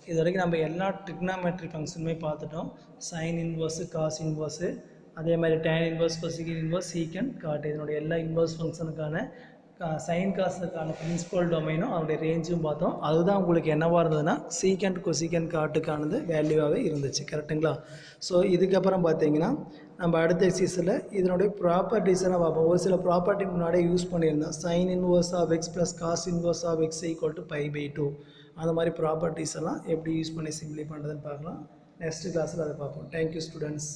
இது வரைக்கும் நம்ம எல்லா ட்ரிக்னாமெட்ரி ஃபங்க்ஷனுமே பார்த்துட்டோம். சைன் இன்வர்ஸு, காஸ் இன்வர்ஸு, அதே மாதிரி tan இன்வர்ஸ் கொசிகன் இன்வர்ஸ் சீக்கன் காட் இதனுடைய எல்லா இன்வர்ஸ் ஃபங்க்ஷனுக்கான சைன் காசுக்கான பிரின்சிபல் டொமைனும் அதனுடைய ரேஞ்சும் பார்த்தோம். அதுதான் உங்களுக்கு என்னவாக இருந்ததுன்னா சீக்கண்ட் கொசிக்கண்ட் காட்டுக்கானது வேல்யூவாகவே இருந்துச்சு. கரெக்டுங்களா? ஸோ இதுக்கப்புறம் பார்த்தீங்கன்னா நம்ம அடுத்த எக்ஸசைஸில் இதனுடைய ப்ராப்பர்ட்டிஸெல்லாம் பார்ப்போம். ஒரு சில ப்ராப்பர்ட்டி முன்னாடியே யூஸ் பண்ணியிருந்தோம். Sine inverse of x plus cos inverse of x equal to π/2 அந்த மாதிரி ப்ராப்பர்ட்டிஸ் எல்லாம் எப்படி யூஸ் பண்ணி சிம்பிளை பண்ணுறதுன்னு பார்க்கலாம். நெக்ஸ்ட் கிளாஸில் அதை பார்ப்போம். Thank you students.